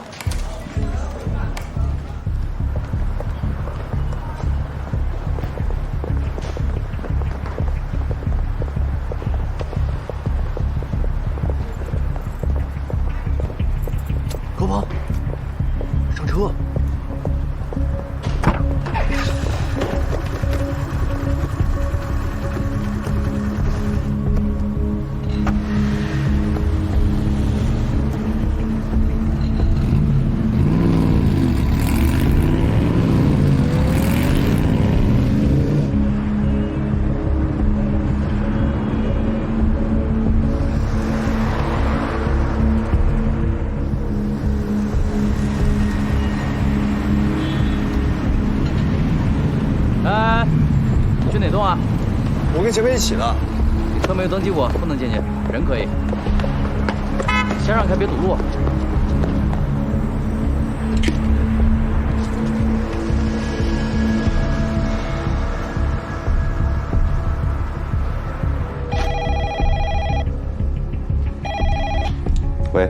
高鹏，上车。去哪栋啊？我跟前面一起的。车没有登记过，不能进去，人可以。先让开，别堵路。喂。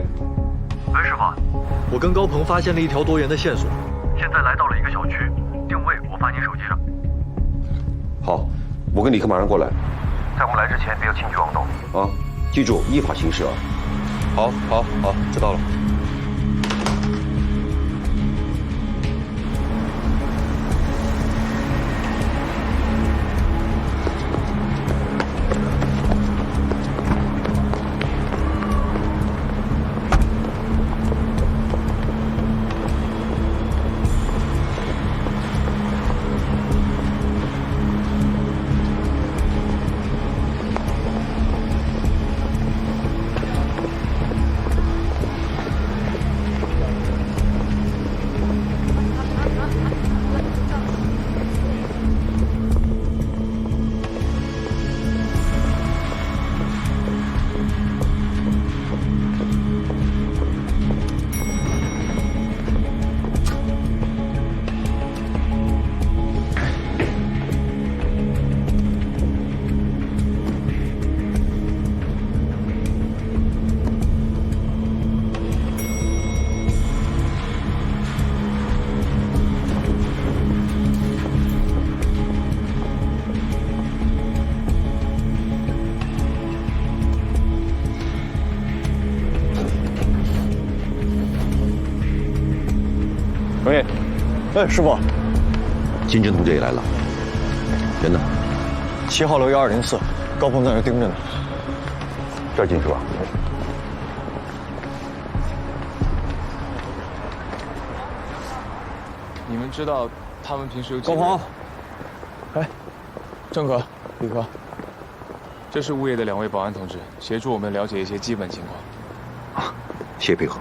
喂，师傅，我跟高鹏发现了一条多元的线索，现在来到了一个小区，定位我发您手机上。好，我跟李克马上过来。在我们来之前，别有轻举妄动啊！记住，依法行事啊！好，好，好，知道了。喂，哎，师傅，金针同志也来了，人呢？7号楼1204，高鹏在那盯着呢。这儿进去吧。你们知道他们平时有几高鹏，哎，郑科、李科，这是物业的2位保安同志，协助我们了解一些基本情况。啊，谢谢配合。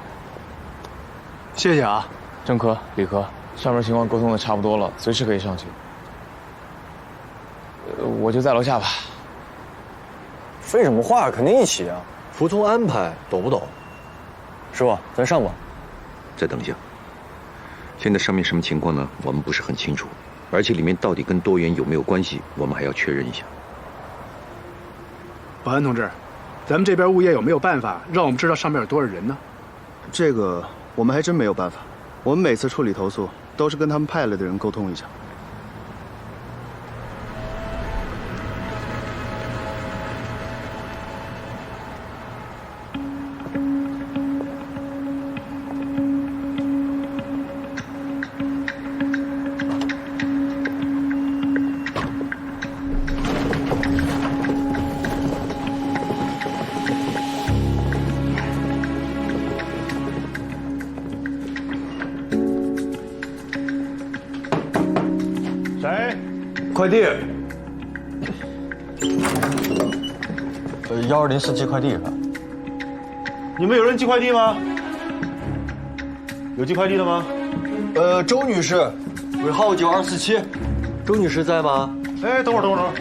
谢谢啊。郑科、李科，上面情况沟通的差不多了，随时可以上去。我就在楼下吧。废什么话，肯定一起啊！服从安排，懂不懂？师傅，咱上吧。再等一下，现在上面什么情况呢？我们不是很清楚，而且里面到底跟多元有没有关系，我们还要确认一下。保安同志，咱们这边物业有没有办法让我们知道上面有多少人呢？这个我们还真没有办法。我们每次处理投诉都是跟他们派来的人沟通一下。快递。1204寄快递是吧？你们有人寄快递吗？有寄快递的吗？周女士，尾号9247，周女士在吗？哎，等会儿，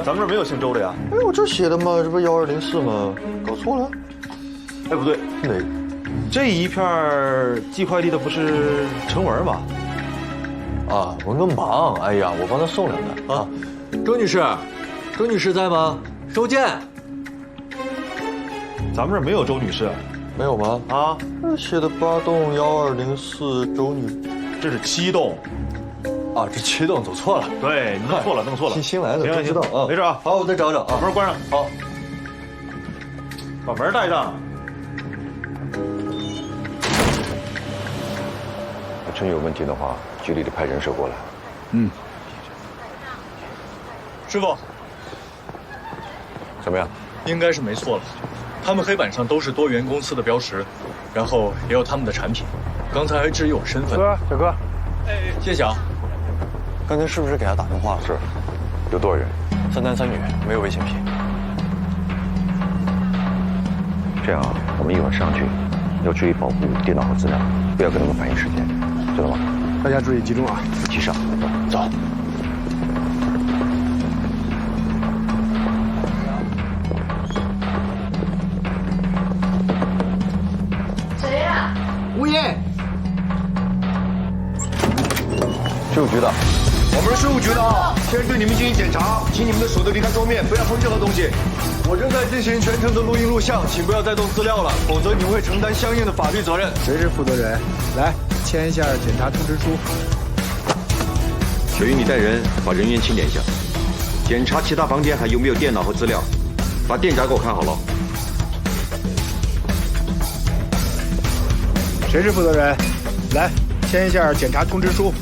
咱们这儿没有姓周的呀。哎，我这写的嘛，这不是1204吗？搞错了？哎，不对，哪？这一片寄快递的不是陈文吗？啊，文哥忙，哎呀，我帮他送两个啊。周女士在吗？收件。咱们这儿没有周女士。没有吗？啊，这写的8栋1204周女，这是7栋。啊，这7栋走错了。对，你弄错了。新来的不知道啊。没事啊。好，我再找找啊。把门关上。好。把门带上。真有问题的话，局里得派人手过来。嗯。师傅，怎么样？应该是没错了。他们黑板上都是多元公司的标识，然后也有他们的产品。刚才还质疑我身份。小哥。哎，谢谢啊。刚才是不是给他打电话了？是。有多少人？3男3女，没有危险品。这样啊，我们一会儿上去，要注意保护电脑和资料，不要跟他们反映时间，知道吗？大家注意集中啊！一起上，走。谁呀？吴岩。税务局的。我们是税务局的啊，现在对你们进行检查，请你们的手都离开桌面，不要碰任何东西。我正在进行全程的录音录像，请不要再动资料了，否则你会承担相应的法律责任。谁是负责人？来，签一下检查通知书。小云，你带人把人员清点一下，检查其他房间还有没有电脑和资料，把电闸给我看好了。谁是负责人？来，签一下检查通知书。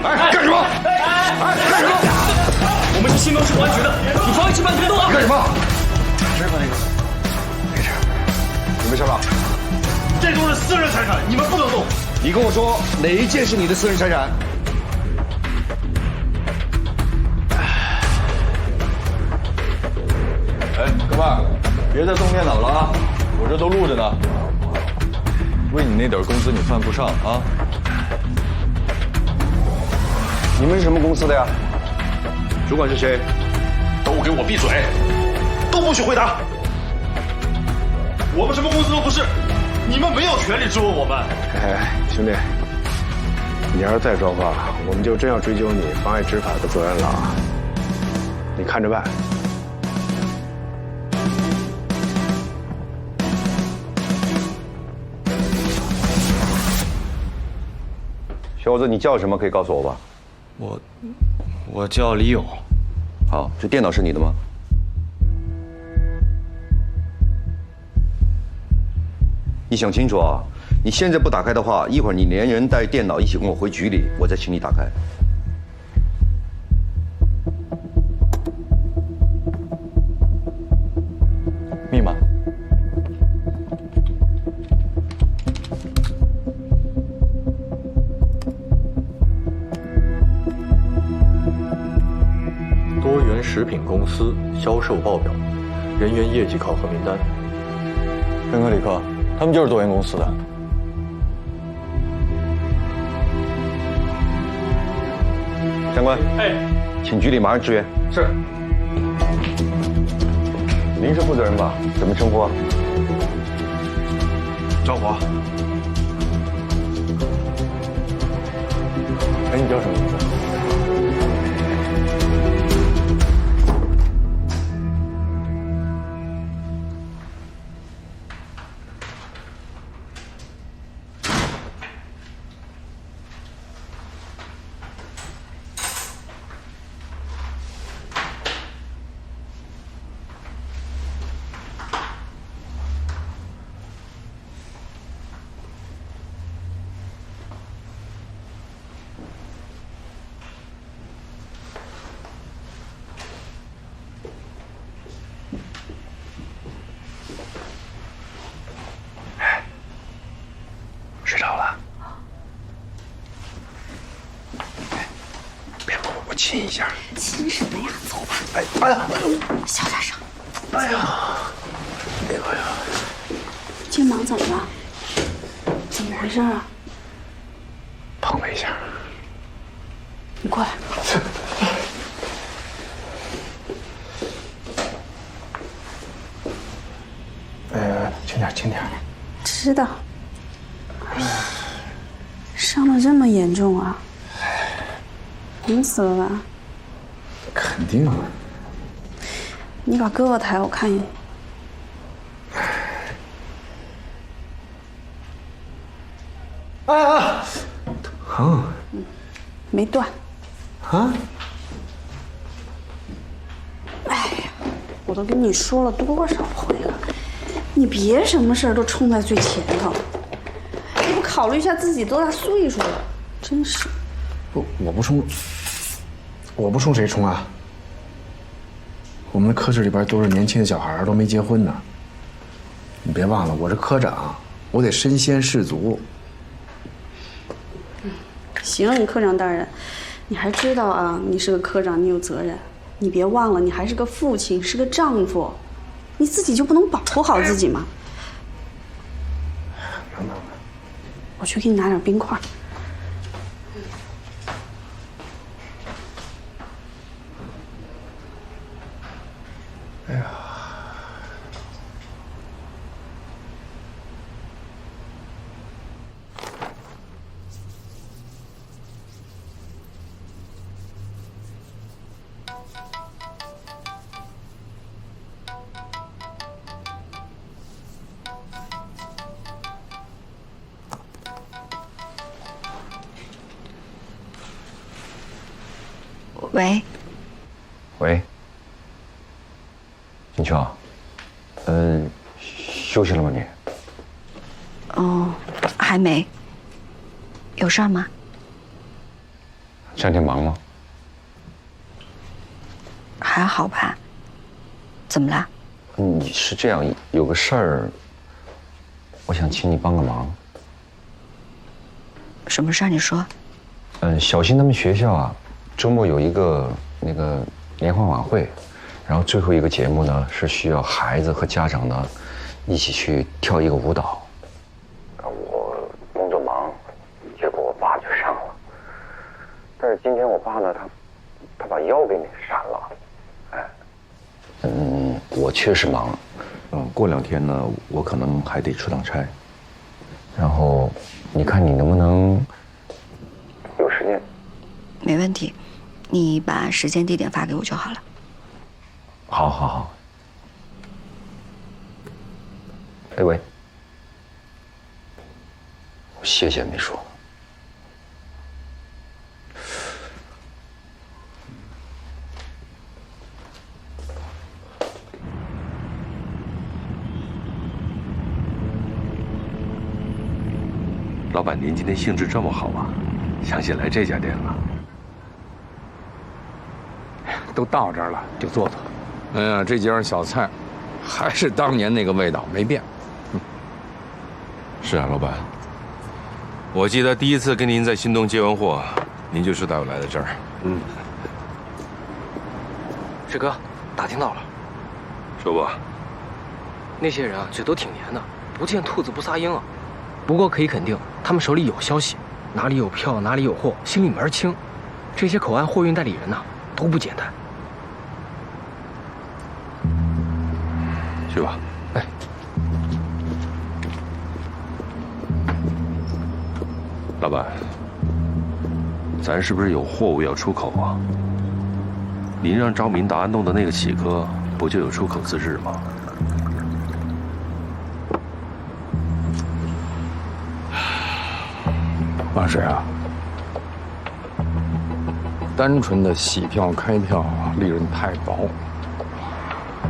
干什么？干什么？我们是新庄市公安局的，你防卫期办别动啊！干什么？没事，没事，你没事吧？这都是私人财产，你们不能动。你跟我说哪一件是你的私人财产？哎，哥们儿，别再动电脑了啊！我这都录着呢。为你那点工资你犯不上啊！你们是什么公司的呀？主管是谁？都给我闭嘴！都不许回答！我们什么公司都不是，你们没有权利质问我们。哎，兄弟，你要是再说话，我们就真要追究你妨碍执法的责任了啊！你看着办。小伙子，你叫什么？可以告诉我吧？我叫李勇。好，这电脑是你的吗？你想清楚啊！你现在不打开的话，一会儿你连人带电脑一起跟我回局里，我再请你打开。密码。多元食品公司销售报表，人员业绩考核名单。任科、李克，他们就是多元公司的。长官，哎，请局里马上支援。是。您是负责人吧？怎么称呼啊？张华。哎，你叫什么名字？亲一下。亲什么呀？走吧。哎呀，小点声。哎呀，哎呀，肩膀怎么了？怎么回事啊？碰了一下。你过来。轻点，轻点。知道。伤得这么严重啊？疼死了吧？肯定啊。你把胳膊抬，我看一眼。哎呀，疼。没断。啊？哎呀，我都跟你说了多少回了，你别什么事儿都冲在最前头，你不考虑一下自己多大岁数了？真是。不，我不冲谁冲啊？我们的科室里边都是年轻的小孩，都没结婚呢。你别忘了，我是科长，我得身先士卒。行，科长大人，你还知道啊？你是个科长，你有责任。你别忘了，你还是个父亲，是个丈夫，你自己就不能保护好自己吗？我去给你拿点冰块。哎呀。喂，喂，金秋，休息了吗你？哦，还没。有事儿吗？这两天忙吗？还好吧。怎么了？你是这样，有个事儿，我想请你帮个忙。什么事儿？你说。小新他们学校啊，周末有一个那个联欢晚会，然后最后一个节目呢是需要孩子和家长呢一起去跳一个舞蹈。我工作忙，结果我爸就上了。但是今天我爸呢，他把腰给闪了。哎，我确实忙。过2天呢，我可能还得出趟差。然后，你看你能不能有时间？没问题，你把时间地点发给我就好了。好，好，好。哎喂，谢谢没说。老板，您今天兴致这么好啊，想起来这家店了。都到这儿了，就坐坐。哎呀，这几样小菜，还是当年那个味道，没变。是啊，老板。我记得第一次跟您在新东接完货，您就是带我来的这儿。师哥，打听到了。说吧。那些人啊，嘴都挺严的，不见兔子不撒鹰啊。不过可以肯定，他们手里有消息，哪里有票哪里有货，心里门清。这些口岸货运代理人呐，都不简单。去吧。哎。老板，咱是不是有货物要出口啊？您让张明达弄的那个企科，不就有出口资质吗？万水啊，单纯的洗票开票利润太薄。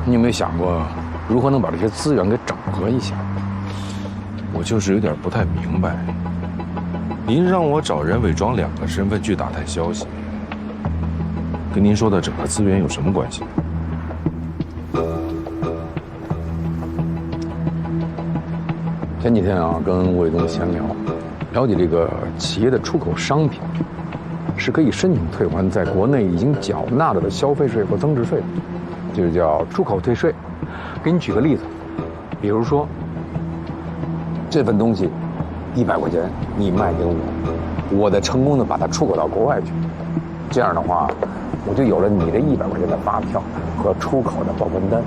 你有没有想过，如何能把这些资源给整合一下？我就是有点不太明白，您让我找人伪装2个身份去打探消息，跟您说的整合资源有什么关系？前几天啊，跟魏东闲聊，了解这个企业的出口商品，是可以申请退还在国内已经缴纳了的消费税或增值税的，就叫出口退税。给你举个例子，比如说这份东西100块钱你卖给我，我再成功的把它出口到国外去，这样的话，我就有了你这100块钱的发票和出口的报关单。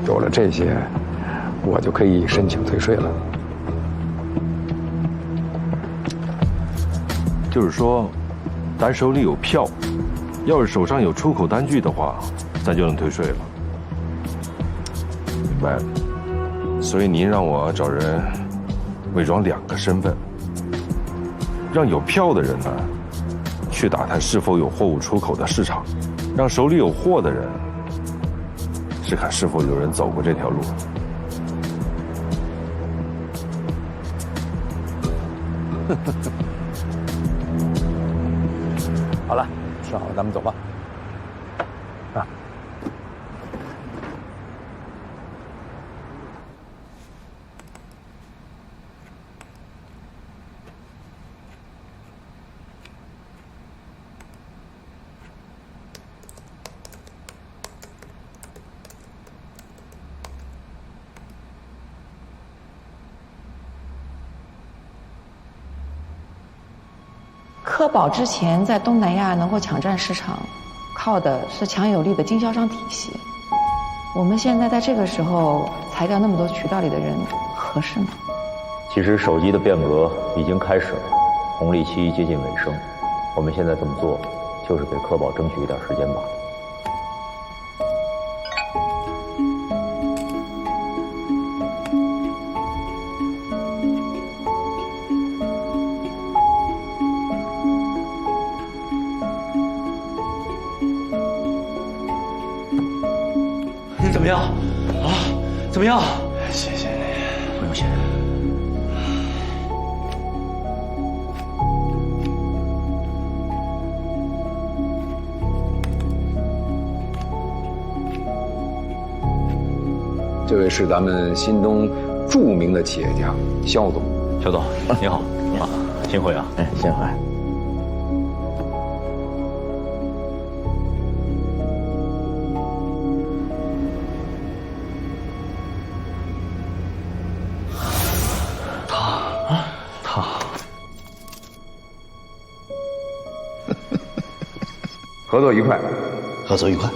有了这些，我就可以申请退税了。就是说，咱手里有票，要是手上有出口单据的话，咱就能退税了。明白了。所以您让我找人伪装2个身份，让有票的人呢去打探是否有货物出口的市场，让手里有货的人是看是否有人走过这条路。好了，吃好了，咱们走吧。啊。科宝之前在东南亚能够抢占市场，靠的是强有力的经销商体系。我们现在在这个时候裁掉那么多渠道里的人，合适吗？其实手机的变革已经开始了，红利期接近尾声。我们现在这么做，就是给科宝争取一点时间吧。怎么样？啊？怎么样？谢谢你。不用谢。这位是咱们新东著名的企业家肖总。肖总，您好，你好，辛苦呀。哎，幸会。合作愉快，合作愉快。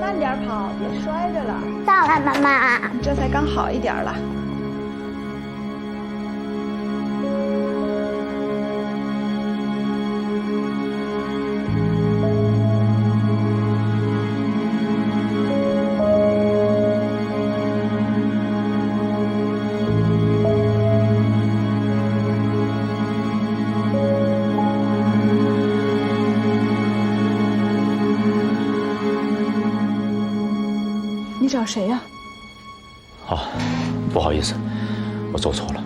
慢点跑，别摔着了。到了，妈妈。这才刚好一点了。你找谁呀？啊，不好意思，我走错了。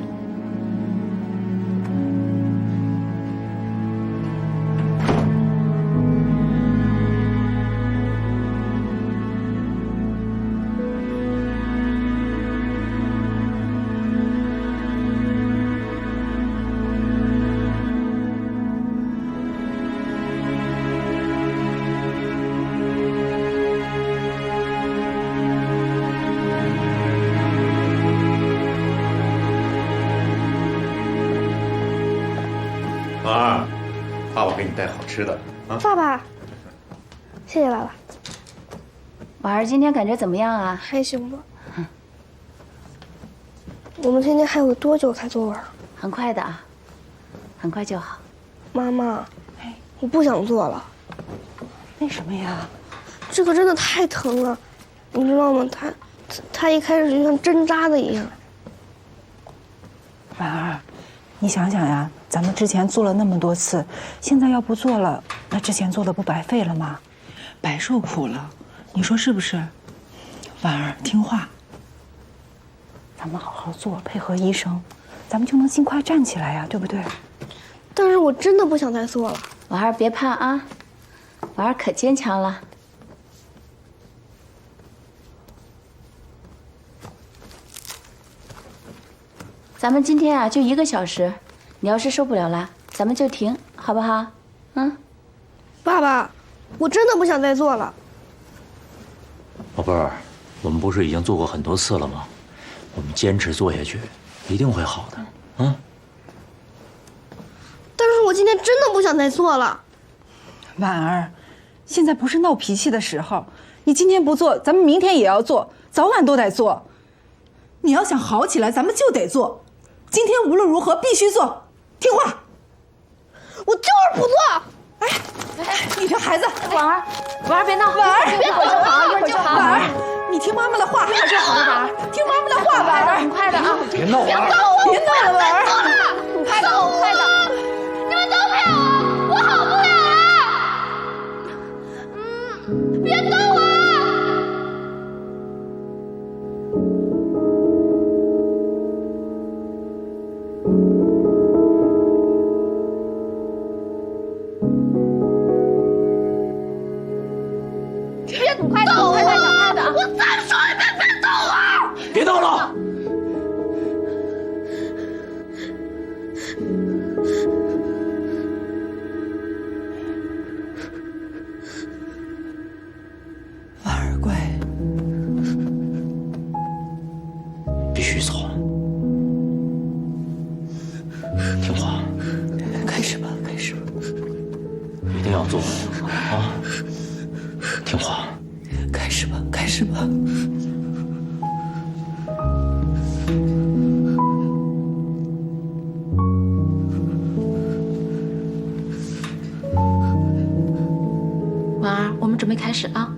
婉儿，爸爸给你带好吃的啊！爸爸，谢谢爸爸。婉儿今天感觉怎么样啊？还行吧。我们今天还有多久才做完？很快的啊，很快就好。妈妈，我不想做了。为什么呀？这个真的太疼了，你知道吗？它一开始就像针扎的一样。婉儿，你想想呀，咱们之前做了那么多次，现在要不做了，那之前做的不白费了吗？白受苦了，你说是不是？婉儿，听话。咱们好好做，配合医生，咱们就能尽快站起来呀，对不对？但是我真的不想再做了。婉儿别怕啊，婉儿可坚强了。咱们今天啊就1个小时，你要是受不了了，咱们就停，好不好？嗯。爸爸，我真的不想再做了。宝贝儿，我们不是已经做过很多次了吗？我们坚持做下去，一定会好的。嗯。但是我今天真的不想再做了。婉儿，现在不是闹脾气的时候，你今天不做，咱们明天也要做，早晚都得做。你要想好起来，咱们就得做。今天无论如何必须做，听话。我就是不做。哎，你这孩子，婉儿，婉儿别闹，婉儿别会儿就好，一会儿就好。婉儿，你听妈妈的话，一会儿就好了，婉儿，听妈妈的话，婉儿，很快的啊，别闹，别闹了，别闹了，婉儿，很快的，很快的。你们都陪我，我好不了啊！别动我！别动快的，快的，快的！我再说一遍，别动我！别动了！婉儿乖，必须做，听话。开始吧，开始吧。一定要做啊！听话。开始吧，开始吧。婉儿，我们准备开始啊。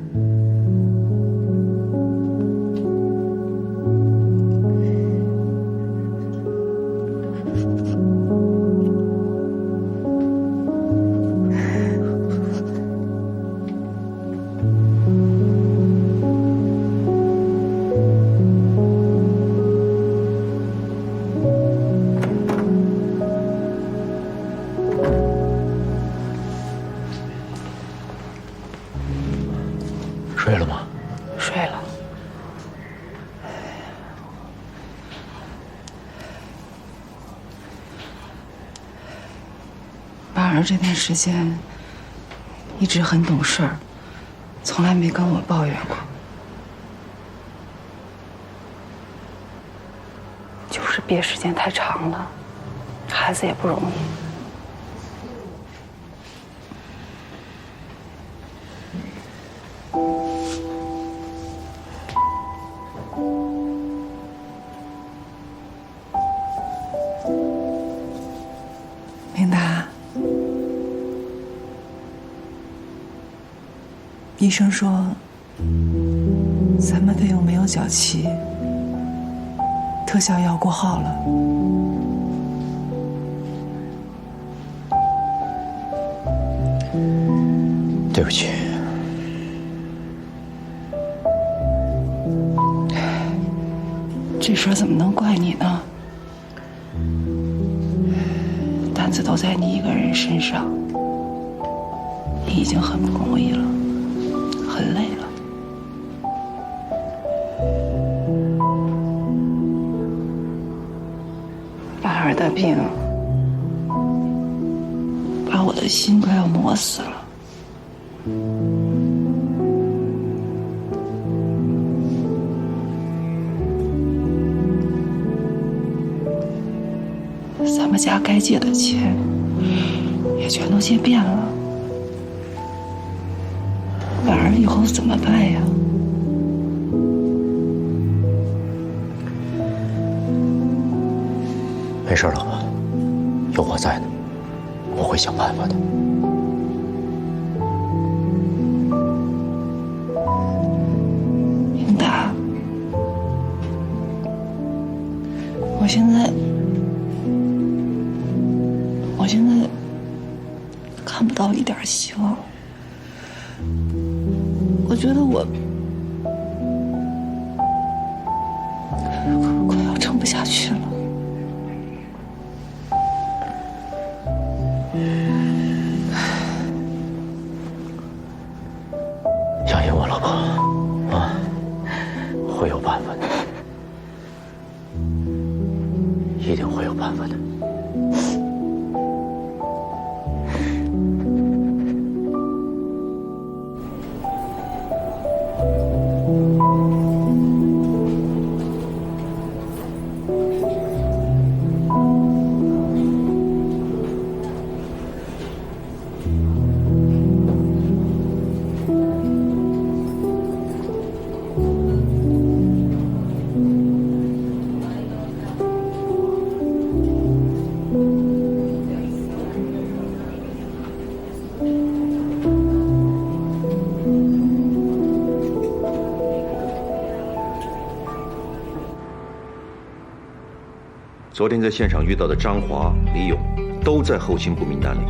睡了吗？睡了。婉儿这段时间一直很懂事儿，从来没跟我抱怨过，就是憋时间太长了，孩子也不容易。明达，医生说咱们费用没有缴齐，特效药过号了。对不起。这事儿怎么能怪你呢？担子都在你一个人身上，你已经很不容易了，很累了。婉儿的病把我的心快要磨死了。咱们家该借的钱也全都借遍了，婉儿以后怎么办呀？没事了吧？有我在呢，我会会想办法的。英达，我现在看不到一点希望。我觉得我快要撑不下去了。相信我，老婆，啊，会有办法的，一定会有办法的。昨天在现场遇到的张华、李勇，都在后勤部名单里。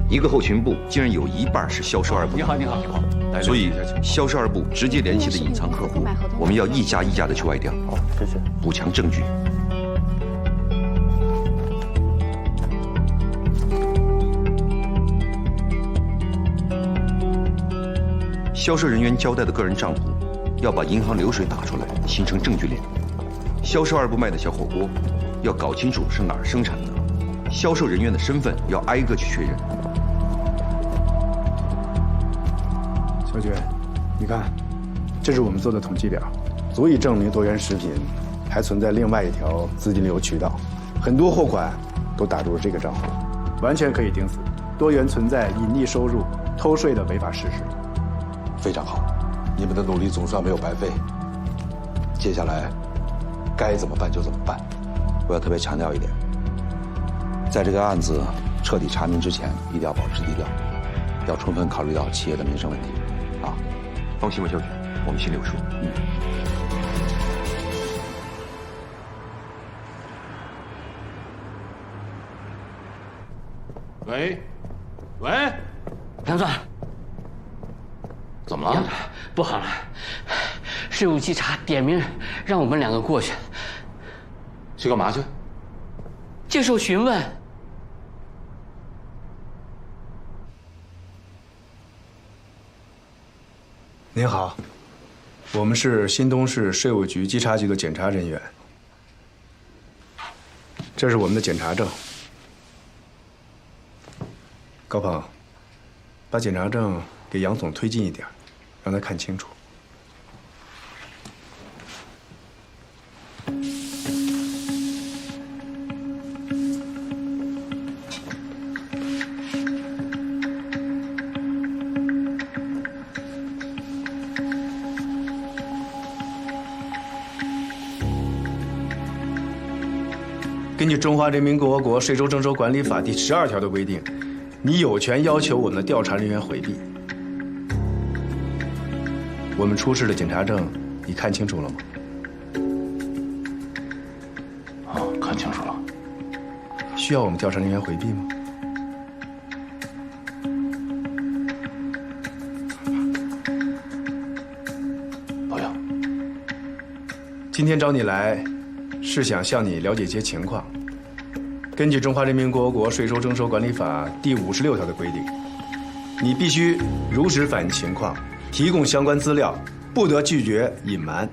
一个后勤部竟然有一半是销售二部。你好，你好，你好。所以销售二部直接联系的隐藏客户，我们要一家一家的去外调。好，谢谢。补强证据。销售人员交代的个人账户，要把银行流水打出来，形成证据链。销售二部卖的小火锅，要搞清楚是哪儿生产的，销售人员的身份要挨个去确认。小雪，你看，这是我们做的统计表，足以证明多元食品还存在另外一条资金流渠道，很多货款都打入了这个账户，完全可以定死多元存在隐匿收入、偷税的违法事实。非常好，你们的努力总算没有白费。接下来该怎么办就怎么办。我要特别强调一点，在这个案子彻底查明之前，一定要保持低调，要充分考虑到企业的民生问题。啊，放心吧，小雪，我们心里有数。喂，喂，杨总，怎么了？不好了，税务稽查点名让我们两个过去。去干嘛去？接受询问。您好，我们是新东市税务局稽查局的检查人员，这是我们的检查证。高鹏，把检查证给杨总推进一点，让他看清楚。根据《中华人民共和国税收征收管理法》第12条的规定，你有权要求我们的调查人员回避。我们出示的检查证，你看清楚了吗？看清楚了。需要我们调查人员回避吗？不用。今天找你来，是想向你了解一些情况。根据《中华人民共和国税收征收管理法》第56条的规定，你必须如实反映情况，提供相关资料，不得拒绝隐瞒，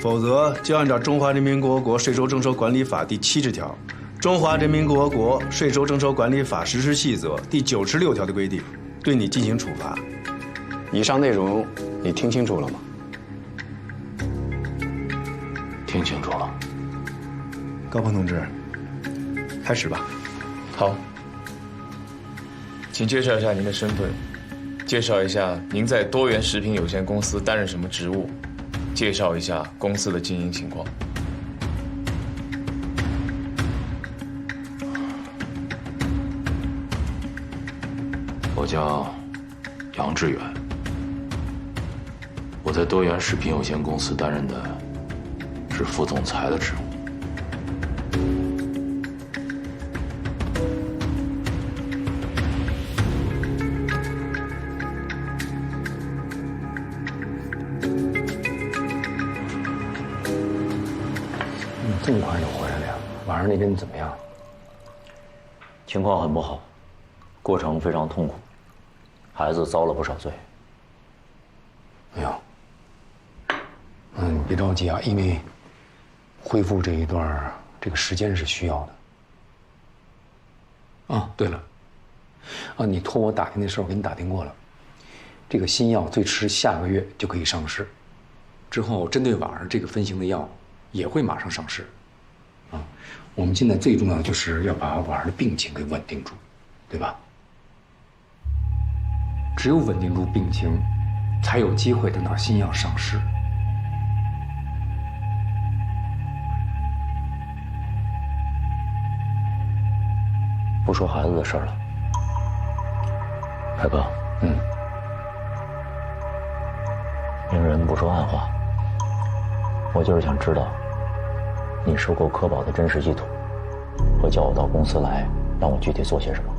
否则将按照《中华人民共和国税收征收管理法》第70条、《中华人民共和国税收征收管理法实施细则》第96条的规定，对你进行处罚。以上内容你听清楚了吗？听清楚了。高鹏同志，开始吧。好，请介绍一下您的身份，介绍一下您在多元食品有限公司担任什么职务，介绍一下公司的经营情况。我叫杨致远，我在多元食品有限公司担任的是副总裁的职务。你这么快就回来了呀？晚上那边怎么样？情况很不好，过程非常痛苦，孩子遭了不少罪。哎呦，你别着急啊，因为恢复这一段这个时间是需要的。啊，对了，你托我打听那事儿，我给你打听过了，这个新药最迟下个月就可以上市，之后针对晚上这个分型的药也会马上上市。我们现在最重要的就是要把婉儿的病情给稳定住，对吧？只有稳定住病情，才有机会等到新药上市。不说孩子的事儿了，凯哥，明人不说暗话，我就是想知道你收购科宝的真实意图，和叫我到公司来，让我具体做些什么。